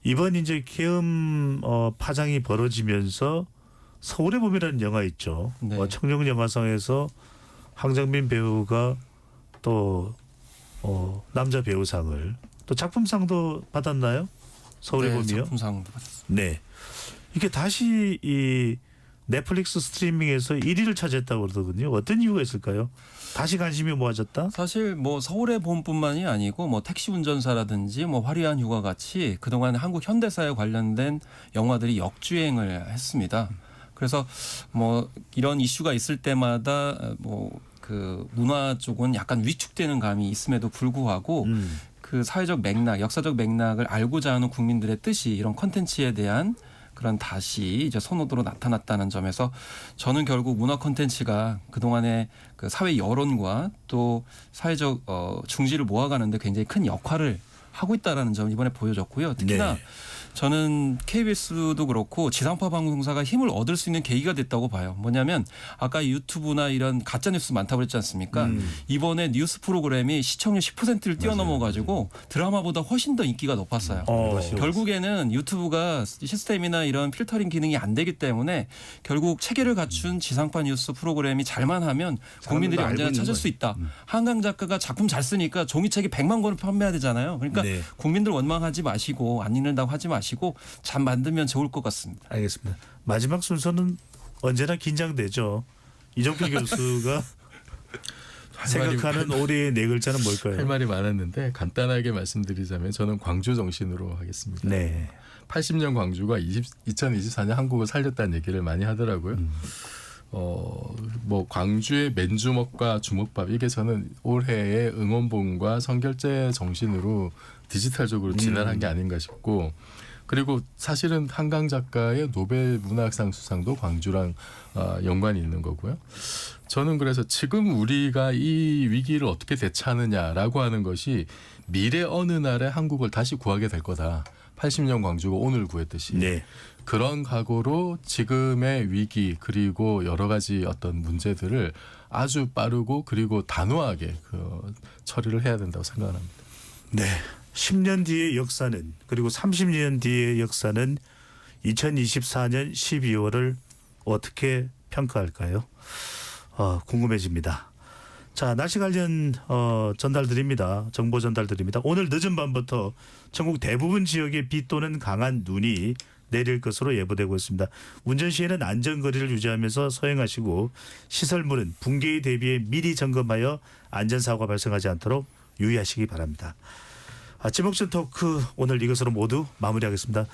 이번 이제 계엄 파장이 벌어지면서 서울의 봄이라는 영화 있죠. 네. 청룡 영화상에서 황정민 배우가 또 남자 배우상을 또 작품상도 받았나요? 서울의 네, 봄이요? 작품상도 받았습니다. 네. 이게 다시 이 넷플릭스 스트리밍에서 1위를 차지했다고 그러더군요. 어떤 이유가 있을까요? 다시 관심이 모아졌다? 사실 뭐 서울의 봄뿐만이 아니고 뭐 택시 운전사라든지 뭐 화려한 휴가 같이 그동안 한국 현대사에 관련된 영화들이 역주행을 했습니다. 그래서 뭐 이런 이슈가 있을 때마다 뭐 그 문화 쪽은 약간 위축되는 감이 있음에도 불구하고 그 사회적 맥락, 역사적 맥락을 알고자 하는 국민들의 뜻이 이런 콘텐츠에 대한 그런 다시 이제 선호도로 나타났다는 점에서 저는 결국 문화 콘텐츠가 그동안의 그 사회 여론과 또 사회적 중지를 모아가는데 굉장히 큰 역할을 하고 있다라는 점 이번에 보여줬고요. 특히나 네. 저는 KBS도 그렇고 지상파 방송사가 힘을 얻을 수 있는 계기가 됐다고 봐요. 뭐냐면 아까 유튜브나 이런 가짜 뉴스 많다고 그랬지 않습니까? 이번에 뉴스 프로그램이 시청률 10%를 뛰어넘어 가지고 드라마보다 훨씬 더 인기가 높았어요. 결국에는 유튜브가 시스템이나 이런 필터링 기능이 안 되기 때문에 결국 체계를 갖춘 지상파 뉴스 프로그램이 잘만 하면 국민들이 언제나 찾을 수 있다. 한강 작가가 작품 잘 쓰니까 종이책이 100만 권을 판매해야 되잖아요. 그러니까 네. 국민들 원망하지 마시고 안 읽는다고 하지 마시고 잘 만들면 좋을 것 같습니다. 알겠습니다. 마지막 순서는 언제나 긴장되죠. 이정필 교수가 생각하는 올해의 네 글자는 할 뭘까요? 말이 많았는데 간단하게 말씀드리자면 저는 광주 정신으로 하겠습니다. 네. 80년 광주가 2024년 한국을 살렸다는 얘기를 많이 하더라고요. 뭐 광주의 맨주먹과 주먹밥 이게 저는 올해의 응원봉과 선결제 정신으로 디지털적으로 진화한 게 아닌가 싶고 그리고 사실은 한강 작가의 노벨 문학상 수상도 광주랑 연관이 있는 거고요. 저는 그래서 지금 우리가 이 위기를 어떻게 대처하느냐라고 하는 것이 미래 어느 날에 한국을 다시 구하게 될 거다. 80년 광주가 오늘 구했듯이. 네. 그런 각오로 지금의 위기 그리고 여러 가지 어떤 문제들을 아주 빠르고 그리고 단호하게 처리를 해야 된다고 생각합니다. 네. 10년 뒤의 역사는 그리고 30년 뒤의 역사는 2024년 12월을 어떻게 평가할까요? 궁금해집니다. 자, 날씨 관련 전달드립니다. 정보 전달드립니다. 오늘 늦은 밤부터 전국 대부분 지역에 비 또는 강한 눈이 내릴 것으로 예보되고 있습니다. 운전 시에는 안전거리를 유지하면서 서행하시고 시설물은 붕괴에 대비해 미리 점검하여 안전사고가 발생하지 않도록 유의하시기 바랍니다. 지목전 토크 오늘 이것으로 모두 마무리하겠습니다.